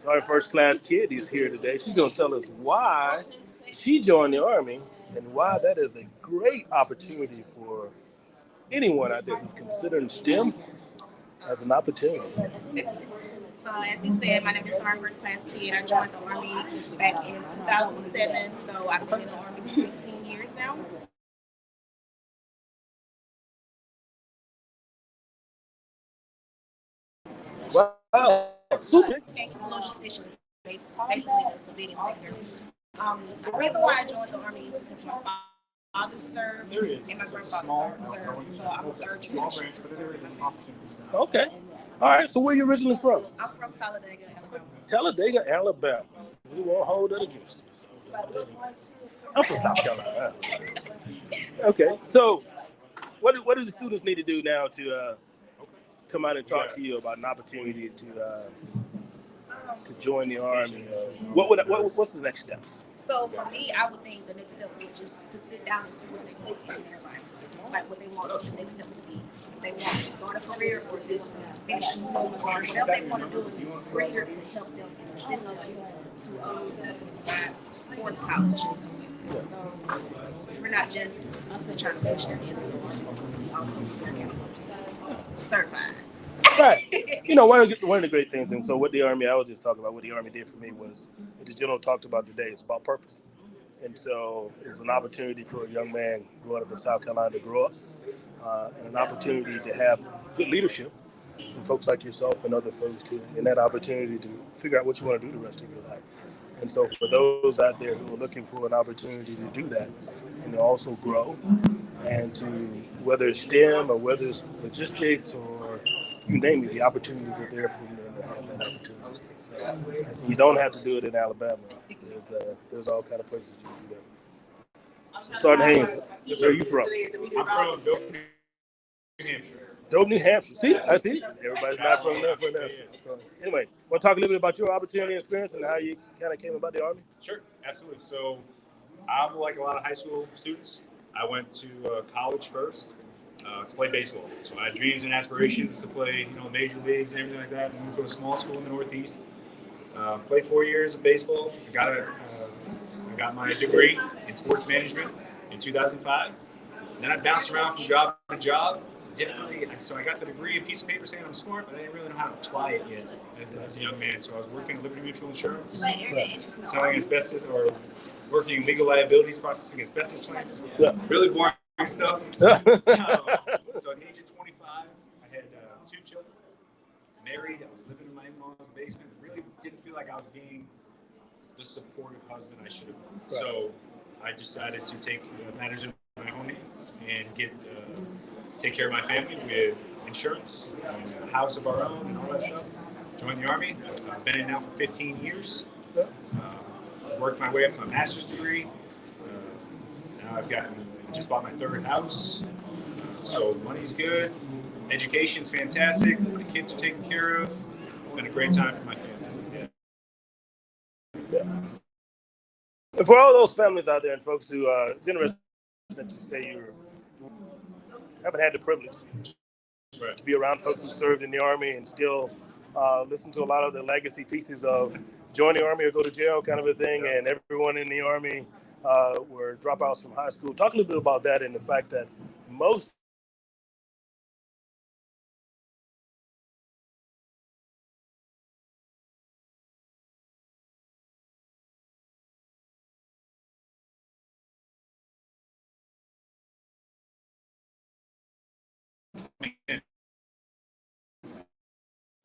Our first class kid is here today. She's going to tell us why she joined the Army and why that is a great opportunity for anyone out there who's considering STEM as an opportunity. So as he said, my name is Sarah First Class Kid. I joined the Army back in 2007, so I've been in the Army for 15 years now. Wow, super. Logistician, basically the civilian sector. The reason why I joined the Army is because my father served and my grandfather served. So I'm a third generation to serve. Okay. All right, so where are you originally from? I'm from Talladega, Alabama. Talladega, Alabama. We won't hold that against us. I'm from South Carolina. Okay, so what do the students need to do now to come out and talk to you about an opportunity to join the Army, what's the next steps? So for me, I would think the next step would just to sit down and see what they want in their life, like what they want the next step to be. If they want to start a career or if they want to finish school or whatever they want to do, we're here to help them and assist them to provide for the college. So we're not just trying to push them into the Army. We also are counselors, certified. Right. You know, one of the great things, and so what the Army, I was just talking about what the Army did for me was, the general talked about today, it's about purpose. And so it was an opportunity for a young man growing up in South Carolina to grow up, and an opportunity to have good leadership from folks like yourself and other folks too, and that opportunity to figure out what you want to do the rest of your life. And so for those out there who are looking for an opportunity to do that and to also grow and to, whether it's STEM or whether it's logistics or you name it, the opportunities are there for them to have that opportunity. So you don't have to do it in Alabama. There's all kind of places you can do that. So Sergeant Haynes, where are you from? I'm from Dover, New Hampshire. Dover, New Hampshire. See, I see. Everybody's not from there. So anyway, want to talk a little bit about your opportunity and experience and how you kind of came about the Army? Sure, absolutely. So I'm like a lot of high school students. I went to college first to play baseball. So I had dreams and aspirations to play, major leagues and everything like that. I moved to a small school in the Northeast. Played 4 years of baseball. I got my degree in sports management in 2005. And then I bounced around from job to job. So I got the degree, a piece of paper saying I'm smart, but I didn't really know how to apply it yet as a young man. So I was working at Liberty Mutual Insurance, selling asbestos or working legal liabilities, processing asbestos claims. Yeah. Really boring stuff. So at the age of 25, I had 2 children, married. I was living in my in-laws' basement. Really didn't feel like I was being the supportive husband I should have been. Right. So I decided to take matters in my own hands and take care of my family with insurance, and a house of our own, and all that stuff. Joined the Army. I've been in now for 15 years. Worked my way up to a master's degree. Now I've just bought my 3rd house. So money's good. Education's fantastic. The kids are taken care of. It's been a great time for my family. Yeah. And for all those families out there and folks who it's interesting that you say you haven't had the privilege to be around folks who served in the Army and still listen to a lot of the legacy pieces of join the Army or go to jail kind of a thing, and everyone in the Army were dropouts from high school. Talk a little bit about that and the fact that most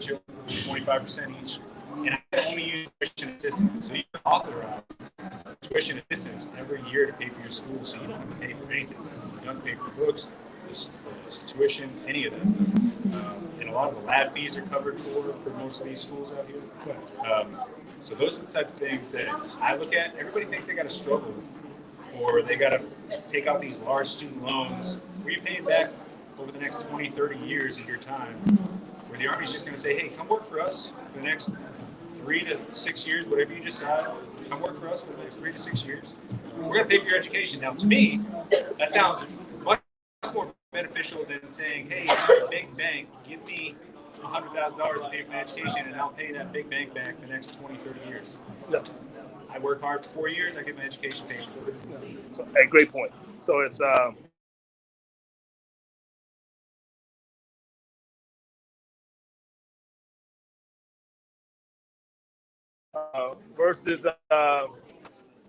Children, 25% each, and I only use tuition assistance. So you can authorize tuition assistance every year to pay for your school, so you don't have to pay for anything. You don't have to pay for books, tuition, any of that stuff. And a lot of the lab fees are covered for most of these schools out here. So those are the type of things that I look at. Everybody thinks they got to struggle, or they got to take out these large student loans where you're paying back over the next 20, 30 years of your time. Where the Army's just going to say, hey, come work for us for the next 3 to 6 years, whatever you decide. Come work for us for the next 3 to 6 years. We're going to pay for your education. Now, to me, that sounds much more beneficial than saying, hey, you're a big bank, give me $100,000 to pay for my education, and I'll pay that big bank back the next 20, 30 years. Yeah. I work hard for 4 years, I get my education paid for. So, hey, great point. So it's versus go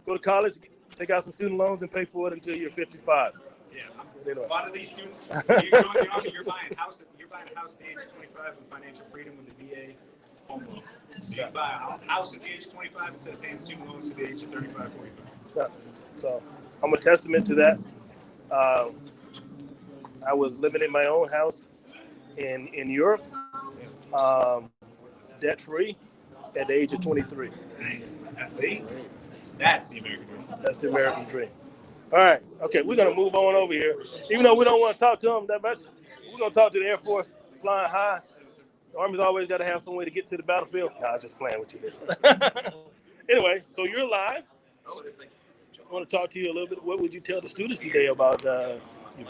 to college, take out some student loans, and pay for it until you're 55. Yeah, Anyway. a lot of these students, you join the Army, you're buying a house at the age of 25 with financial freedom with the VA home loan. So you buy a house at the age of 25 instead of paying student loans at the age of 35, 45. Yeah. So I'm a testament to that. I was living in my own house in Europe, debt-free, at the age of 23. That's the American dream. That's the American dream. All right. Okay, we're going to move on over here. Even though we don't want to talk to them that much, we're going to talk to the Air Force flying high. The Army's always got to have some way to get to the battlefield. Nah, I'm just playing with you. Anyway, so you're live. I want to talk to you a little bit. What would you tell the students today about your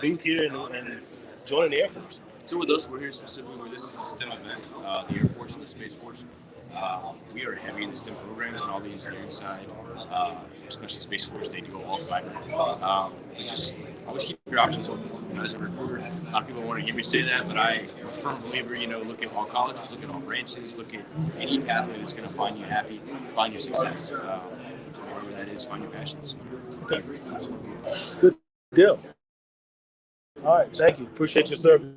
booth here and joining the Air Force? So with us, we're here specifically where this is a STEM event, the Air Force and the Space Force. We are heavy in the STEM programs and all the engineering side, especially Space Force, they do all cyber. It's just always keep your options open. You know, as a recruiter, a lot of people want to hear me say that, but I am a firm believer, you know, look at all colleges, look at all branches, look at any pathway that's going to find you happy, find your success. Whatever that is, find your passions. Okay. Good deal. All right, thank you. Appreciate your service.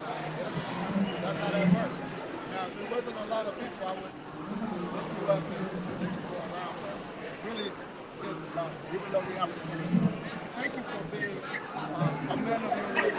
That's how that works. Now, if there wasn't a lot of people, I would look you up and let you go around. But it's really just about giving up the opportunity. Thank you for being a man of your word.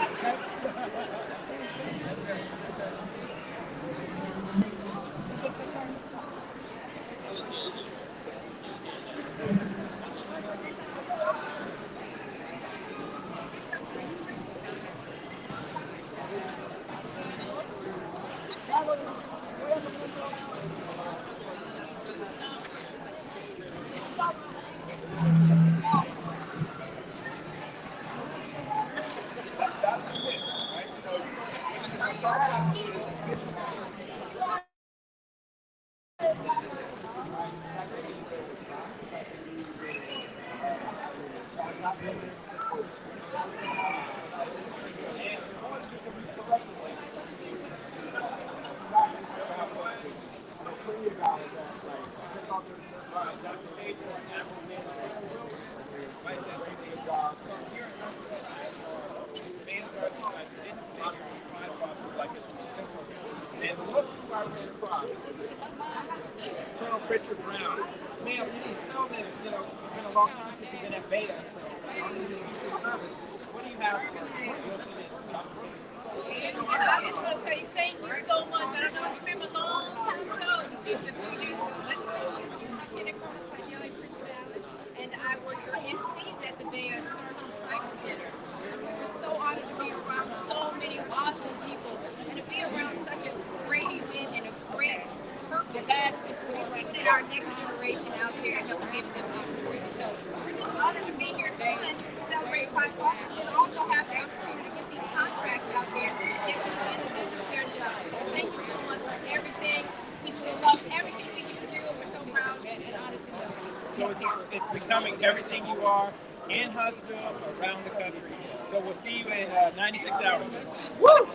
Colonel Richard Brown. Now, you can tell that, you know, it's been a long time since you've been at Beta, so I'm using your service. What do you have for And I just want to tell you thank you so much. I don't know if you remember a long time ago, just a few years ago, my twin sister, Lieutenant Colonel Clyde, Richard Allen, and I were MCs at the Bay Stars and Stripes dinner. And we were so honored to be around so many awesome people and to be around such a great event and a great purpose. We put our next generation out there and help give them opportunity. So we're just honored to be here and celebrate 5 Foster and also have the opportunity to get these contracts out there, get these individuals their jobs. So thank you so much for everything. We still love everything that you do. We're so proud and honored to know you. So it's becoming everything you are in Huntsville, around the country. So we'll see you in 96 hours. Woo!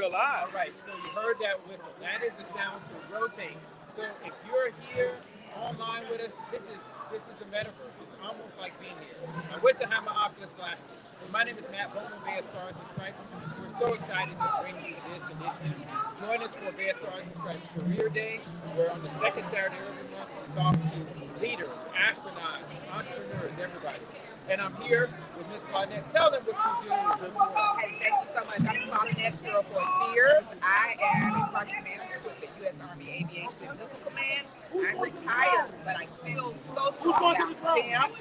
are live. All right, so you heard that whistle. That is the sound to rotate. So if you're here online with us, this is the metaverse. It's almost like being here. I wish I had my Oculus glasses. My name is Matt Bowman, Bay of Stars and Stripes. We're so excited to bring you this initiative. Join us for Bay of Stars and Stripes Career Day, where on the second Saturday of every month we talk to leaders, astronauts, entrepreneurs, everybody. And I'm here with Miss Clyde. Tell them what you do. Hey, thank you so much. I'm Claudette Hero for Fears. I am a project manager with the U.S. Army Aviation and Missile Command. I'm retired, but I feel so strong about STEM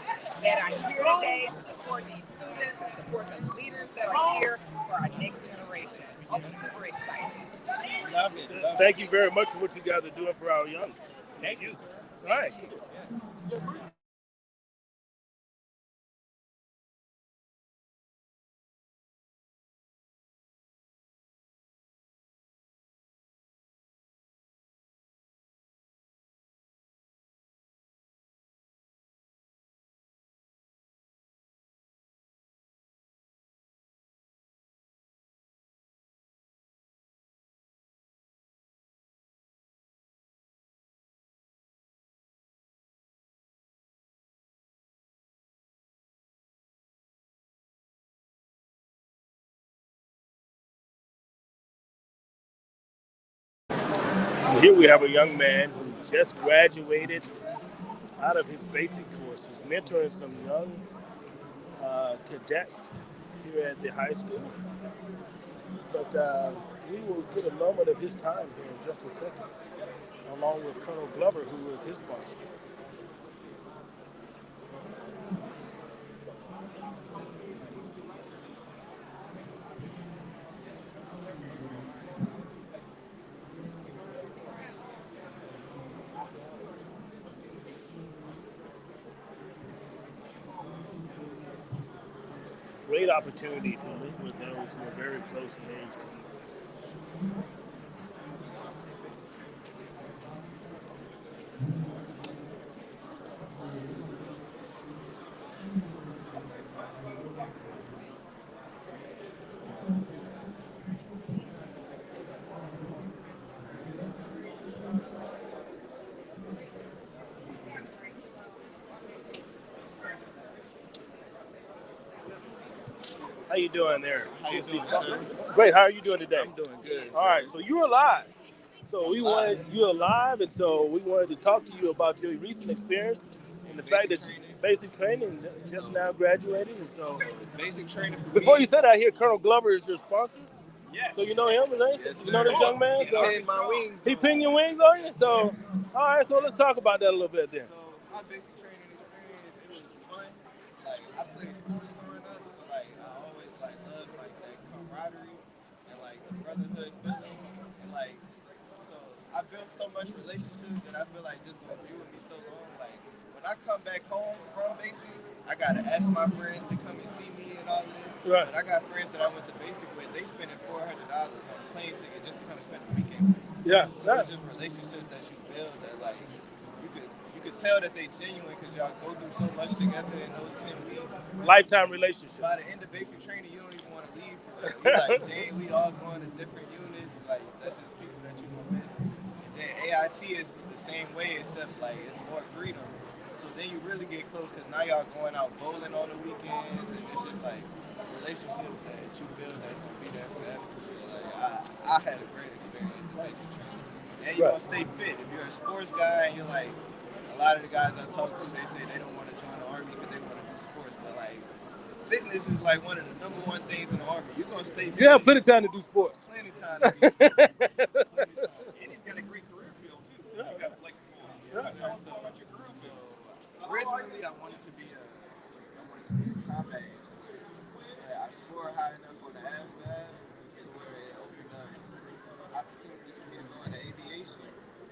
that I'm here today to support these students and support the leaders that are here for our next generation. I'm super excited. Love it. Thank you very much for what you guys are doing for our young. Thank you. All right. So here we have a young man who just graduated out of his basic courses, mentoring some young cadets here at the high school. But we will get a moment of his time here in just a second, along with Colonel Glover, who is his sponsor. Great opportunity to link with those who are very close in age to you. How you doing there? How you doing, sir? Great. How are you doing today? I'm doing good, All right. So you're alive. So you're alive, and so we wanted to talk to you about your recent experience and the fact that basic training just now graduated, and so basic training for before me. you said, I hear Colonel Glover is your sponsor. Yes. So you know him, right? Yes, you know this young man. He So pinned my wings. He pinned your wings on you. So all right. So let's talk about that a little bit then. So my basic training experience, it was fun. Like I played sports growing up, so like I always like loved like that camaraderie and like the brotherhood feeling, and like so I built so much relationships that I feel like just gonna be with me so long. Like when I come back home from basic, I gotta ask my friends to come and see me and all of this. Right. But I got friends that I went to basic with, they spending $400 on a plane ticket just to come spend the weekend with me. Yeah. So it's just relationships that you build that like you could tell that they genuine because y'all go through so much together in those 10 weeks. Lifetime relationships. By the end of basic training, you don't even want to leave. You're like, dang, we all going to different units. Like that's just people that you gonna miss. And then AIT is the same way, except like it's more freedom. So then you really get close because now y'all going out bowling on the weekends, and it's just like relationships that you build that gonna be there forever. So like I had a great experience in basic training. And you're gonna stay fit. If you're a sports guy and you're like, a lot of the guys I talk to, they say they don't want to join the Army because they want to do sports, but like fitness is like one of the number one things in the Army. You're gonna stay fit. You have plenty of time to do sports. Plenty of time to do sports. And he's got a great career field too. You got selected for. So originally I wanted to be a combat agent. I scored high enough on the ASVAB to where it opened up opportunity for me to go into aviation.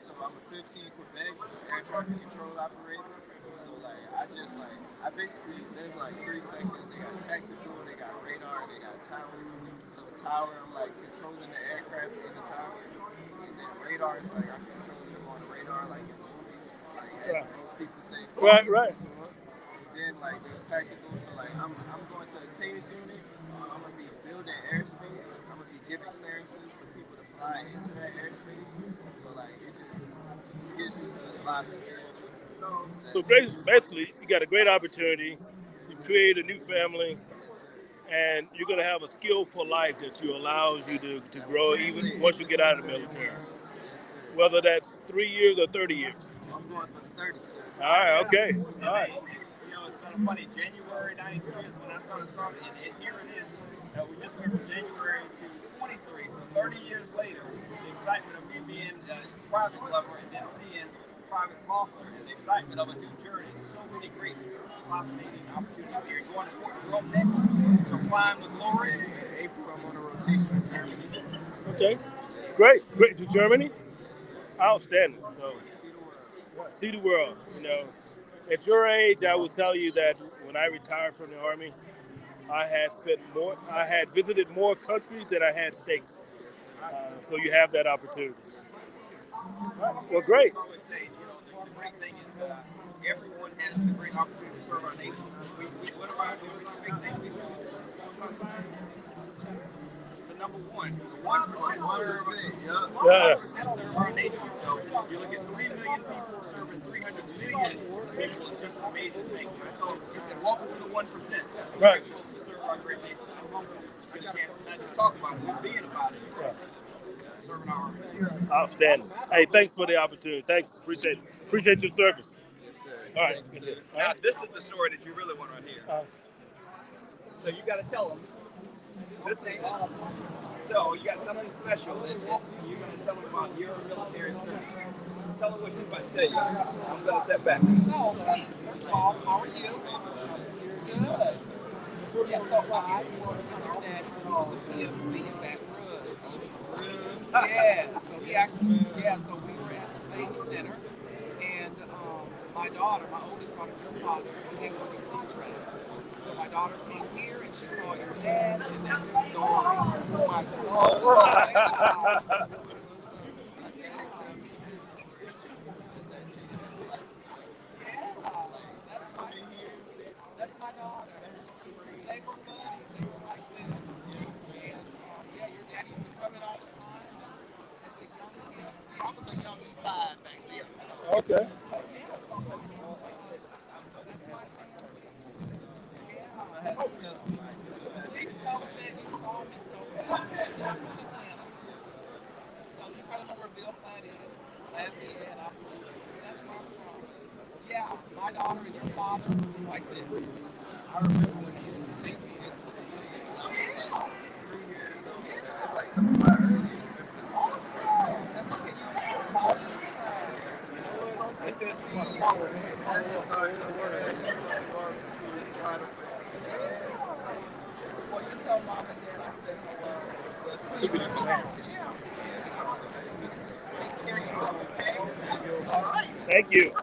So I'm a 15 Quebec air traffic control operator. So like I basically there's like 3 sections. They got tactical, they got radar, they got tower. So the tower, I'm like controlling the aircraft in the tower, and then radar is like I'm controlling them on the radar, like in movies, like as most people say. Right. And then like there's tactical, so like I'm going to to a TAS unit, so I'm gonna be building airspace. I'm gonna be giving clearances for people to fly into that airspace. So like it just gives you a lot of skills. So basically, you got a great opportunity. You create a new family, and you're going to have a skill for life that allows you to grow even once you get out of the military. Whether that's 3 years or 30 years. I'm going for the 30, sir. All right, okay. All right. You know, it's sort of funny. January '93 is when I started and here it is. We just went from January to 23. So 30 years later, the excitement of me being a private lover and then seeing private Foster and the excitement of a new journey. So many great, fascinating opportunities here. Going to Fort Drum next, so climb the glory. In April, I'm on a rotation in Germany. Okay. Great. To Germany? Outstanding. So, see the world. You know, at your age, I would tell you that when I retired from the Army, I had visited more countries than I had states. So you have that opportunity. Well, great. I always say, you know, the great thing is everyone has the great opportunity to serve our nation. What do I do? The big thing we do the number one. The 1% serve. 1% serve our nation. So you look at 3 million people serving 300 million people. It's just an amazing thing. So he said, welcome to the 1%. Right. Folks to serve our great nation. I'm hoping to get a chance to not just talk about it, but being about it. Right. Serving our army. Outstanding. Hey, thanks for the opportunity. Thanks. Appreciate it. Appreciate your service. Yes, All right. Now, this is the story that you really want to hear. So you got to tell them. This is so you got something special that you're going to tell them about your military experience. Tell them what she's about to tell you. I'm going to step back. So, first of all, how are you? Good. Yeah, so I worked with your daddy on the PFC in Baton Rouge. Yeah, so we actually, so we were at the same center, and my daughter, my oldest daughter, your father, they were the contract. So my daughter came here and she called your dad, and that's the story. My that's my daughter. They were buddies. They were like that. And yeah, your daddy used to come in all the time. As a young kid, I was a young E5 back then. Okay. So you probably know where Bill Clyde is. Lafayette, that's where I'm from. Yeah, my daughter and your father like this. I remember when he used to take me into the village. I was like 3 years old. That's like some of my earliest This is what power. Well, you tell mom and dad I said hello. Keep it in command. Take care of yourself, okay? All right. Thank you.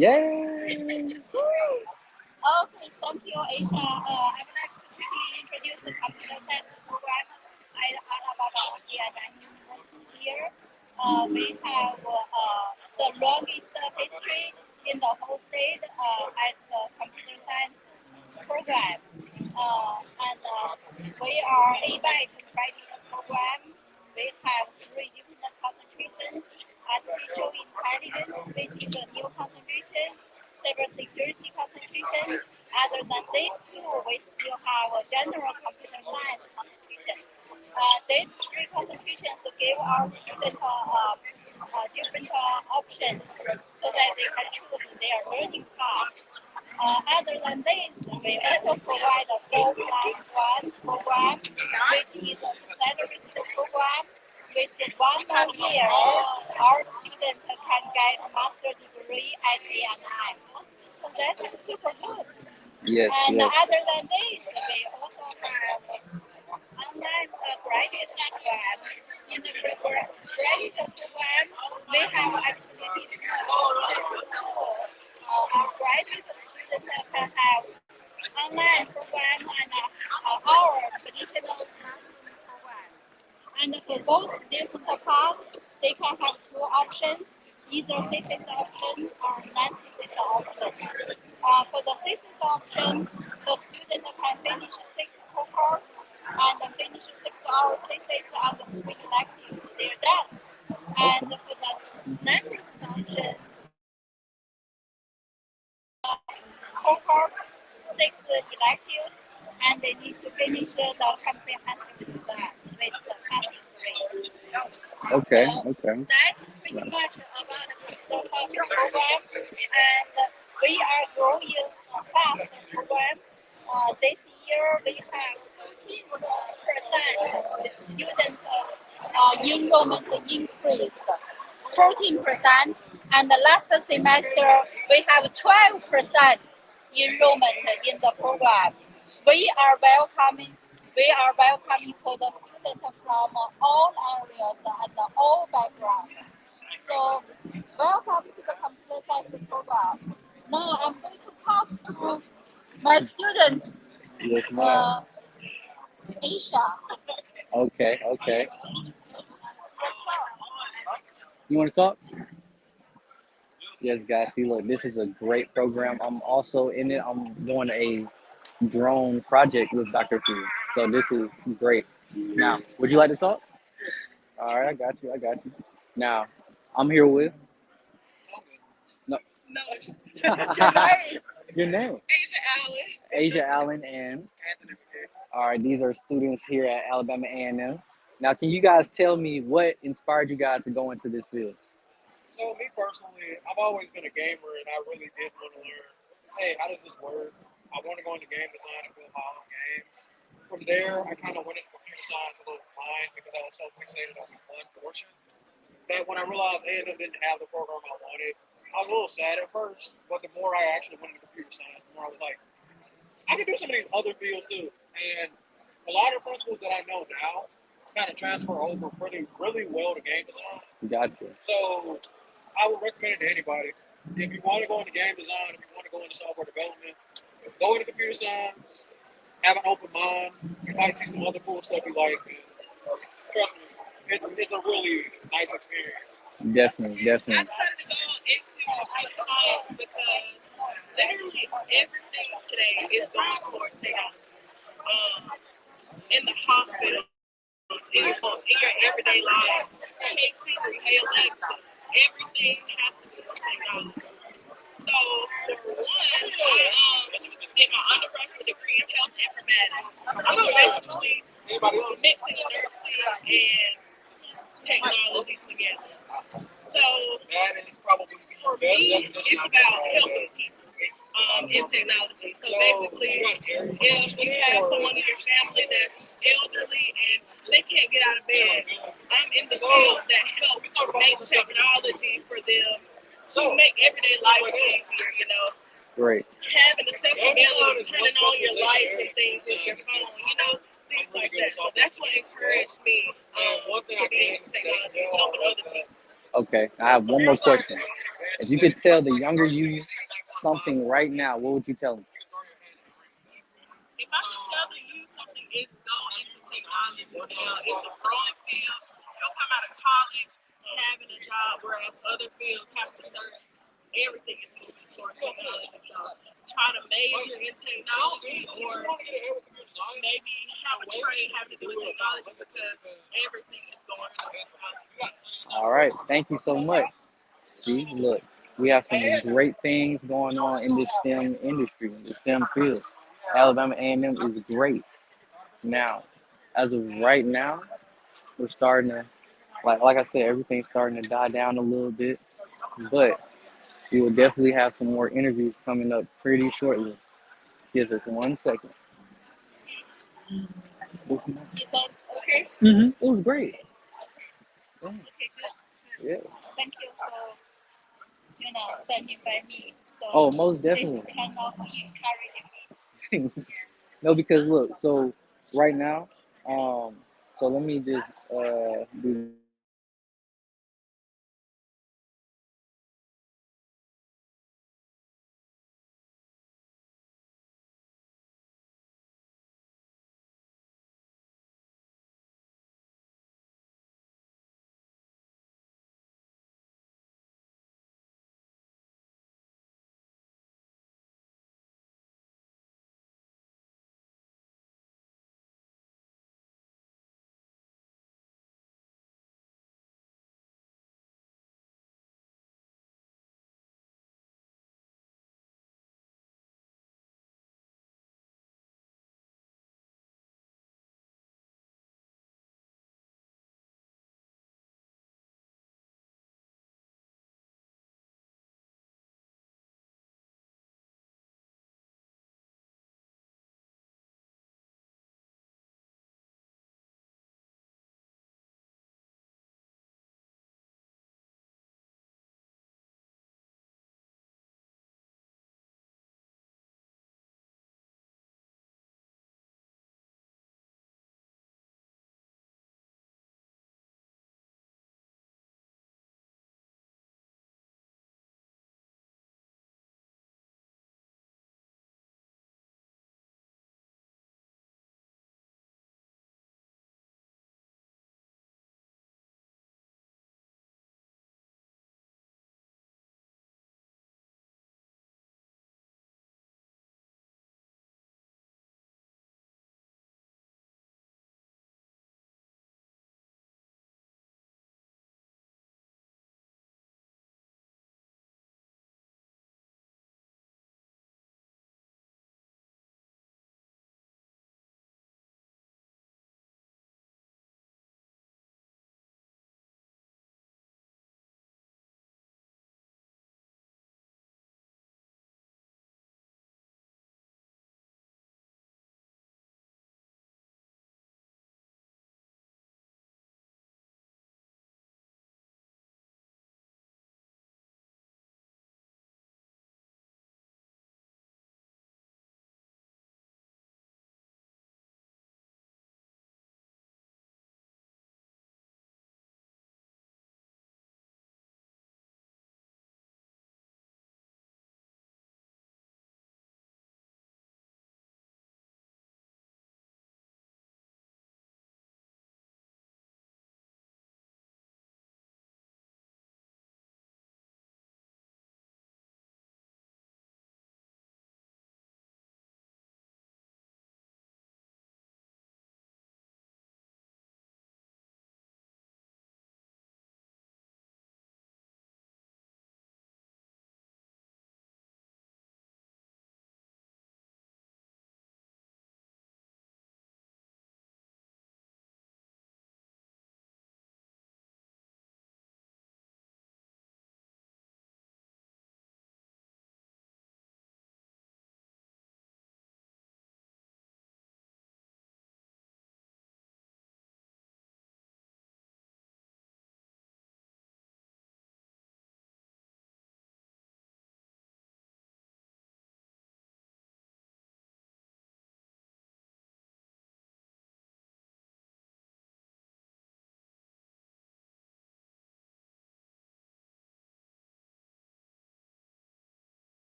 Yay! Okay, thank you, Aisha. I would like to quickly introduce the computer science program at Alabama University here. We have the longest history in the whole state at the computer science program. We are ABAC writing the program. We have 3 different concentrations: artificial intelligence, which is a new concentration; cybersecurity concentration. Other than these 2, we still have a general computer science concentration. These 3 concentrations give our students different options so that they can choose their learning path. Other than this, we also provide a 4+1 program, which is a accelerated program. Within 1 more year, our students can get a master's degree at A&M. So that's super good. Yes, And yes. other than this, we also have online graduate program. In the graduate program, we have actually our graduate students can have online program and our traditional classroom program. And for both different paths, they can have 2 options, either thesis option or non-thesis option. For the thesis option, the student can finish 6 courses and finish 6 hours thesis on the 3 electives. They're done. And for the non-thesis option, course 6 electives, and they need to finish the comprehensive exam with the passing grade. Okay, So okay. that's pretty much about the computer science program, and we are growing fast program. This year we have 13% student enrollment increased, 14%, and the last semester we have 12% enrollment in the program. We are welcoming for the students from all areas and all backgrounds. So welcome to the computer science program. Now I'm going to pass to my student, Yes, ma'am. Aisha. Okay, okay. You want to talk? Yes, guys. See, look, this is a great program. I'm also in it. I'm doing a drone project with Dr. T. So this is great. Now, would you like to talk? All right, I got you. I got you. Now, I'm here with. No. Your name? Asia Allen. Asia Allen and. All right, these are students here at Alabama A&M. Now, can you guys tell me what inspired you guys to go into this field? So me personally, I've always been a gamer, and I really did want to learn, hey, how does this work? I want to go into game design and build my own games. From there, I kind of went into computer science a little blind because I was so fixated on one portion. That when I realized A&M didn't have the program I wanted, I was a little sad at first. But the more I actually went into computer science, the more I was like, I can do some of these other fields too. And a lot of principles that I know now kind of transfer over really well to game design. Gotcha. So I would recommend it to anybody. If you want to go into game design, if you want to go into software development, go into computer science, have an open mind. You might see some other cool stuff you like. And trust me, it's a really nice experience. Definitely, definitely. I decided to go into computer science because literally everything today is going towards technology. In the hospital, in your everyday life, hey Siri, hey Alexa, everything has to be technology. So for one, I did my undergraduate degree in health informatics. I'm basically mixing nursing and technology together. So for me, it's about helping people in technology. So basically, if you have someone in your family that's elderly and they can't get out of bed, I'm in the field that helps make technology for them to make everyday life easier, you know. Great. Having accessibility, turning on your lights and things with your phone, you know, things like that. So that's what encouraged me to be into technology, helping other people. Okay, I have one more question. If you could tell the younger you something right now, what would you tell them? If I could tell the youth something, it's go into technology now. It's a growing field. You'll come out of college having a job, whereas other fields have to search. Everything is moving towards technology. So try to major in technology or maybe have a trade having to do with technology because everything is going towards technology. All right, thank you so much. See, look, we have some great things going on in this STEM industry, in the STEM field. Alabama A&M is great. Now, as of right now, we're starting to, like I said, everything's starting to die down a little bit, but we will definitely have some more interviews coming up pretty shortly. Give us 1 second. You said okay? It was great. Yeah. Okay, good. Yeah. Thank you for standing by me. So Oh, most definitely. this kind of encouraging me. No, because look, so right now, so let me just do